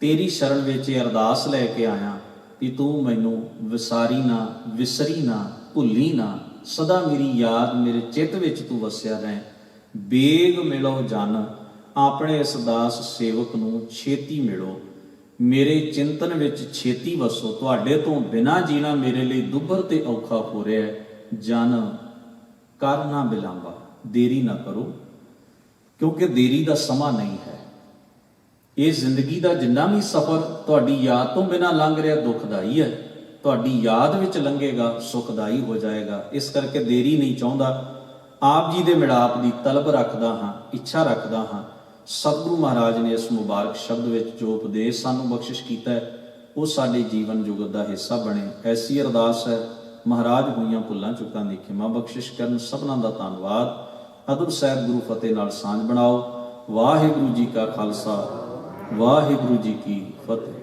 ਤੇਰੀ ਸ਼ਰਨ ਵਿੱਚ ਇਹ ਅਰਦਾਸ ਲੈ ਕੇ ਆਇਆ ਕਿ ਤੂੰ ਮੈਨੂੰ ਵਿਸਾਰੀ ਨਾ, ਵਿਸਰੀ ਨਾ, ਭੁੱਲੀ ਨਾ, ਸਦਾ ਮੇਰੀ ਯਾਦ ਮੇਰੇ ਚਿੱਤ ਵਿੱਚ ਤੂੰ ਵਸਿਆ ਰਹਿ। ਬੇਗ ਮਿਲੋ ਜਨ, ਆਪਣੇ ਇਸ ਦਾਸ ਸੇਵਕ ਨੂੰ ਛੇਤੀ ਮਿਲੋ, ਮੇਰੇ ਚਿੰਤਨ ਵਿੱਚ ਛੇਤੀ ਵਸੋ, ਤੁਹਾਡੇ ਤੋਂ ਬਿਨਾਂ ਜੀਣਾ ਮੇਰੇ ਲਈ ਦੁੱਭਰ ਤੇ ਔਖਾ ਹੋ ਰਿਹਾ ਹੈ। ਜਨ ਕਰ ਨਾ ਬਿਲੰਬਾ, ਦੇਰੀ ਨਾ ਕਰੋ, ਕਿਉਂਕਿ ਦੇਰੀ ਦਾ ਸਮਾਂ ਨਹੀਂ ਹੈ। ਇਹ ਜ਼ਿੰਦਗੀ ਦਾ ਜਿੰਨਾ ਵੀ ਸਫ਼ਰ ਤੁਹਾਡੀ ਯਾਦ ਤੋਂ ਬਿਨਾਂ ਲੰਘ ਰਿਹਾ ਦੁਖਦਾਈ ਹੈ, ਤੁਹਾਡੀ ਯਾਦ ਵਿੱਚ ਲੰਘੇਗਾ ਸੁਖਦਾਈ ਹੋ ਜਾਏਗਾ। ਇਸ ਕਰਕੇ ਦੇਰੀ ਨਹੀਂ ਚਾਹੁੰਦਾ, ਆਪ ਜੀ ਦੇ ਮਿਲਾਪ ਦੀ ਤਲਬ ਰੱਖਦਾ ਹਾਂ, ਇੱਛਾ ਰੱਖਦਾ ਹਾਂ। ਸਤਿਗੁਰੂ ਮਹਾਰਾਜ ਨੇ ਇਸ ਮੁਬਾਰਕ ਸ਼ਬਦ ਵਿੱਚ ਜੋ ਉਪਦੇਸ਼ ਸਾਨੂੰ ਬਖਸ਼ਿਸ਼ ਕੀਤਾ ਹੈ, ਉਹ ਸਾਡੇ ਜੀਵਨ ਜੁਗਤ ਦਾ ਹਿੱਸਾ ਬਣੇ। ਐਸੀ ਅਰਦਾਸ ਹੈ, ਮਹਾਰਾਜ ਹੋਈਆਂ ਭੁੱਲਾਂ ਚੁੱਕਾਂ ਦੀ ਖਿਮਾ ਬਖਸ਼ਿਸ਼ ਕਰਨ। ਸਭਨਾਂ ਦਾ ਧੰਨਵਾਦ। ਅਦਬ ਸਾਹਿਬ ਗੁਰੂ ਫਤਿਹ ਨਾਲ ਸਾਂਝ ਬਣਾਓ। ਵਾਹਿਗੁਰੂ ਜੀ ਕਾ ਖਾਲਸਾ, ਵਾਹਿਗੁਰੂ ਜੀ ਕੀ ਫਤਿਹ।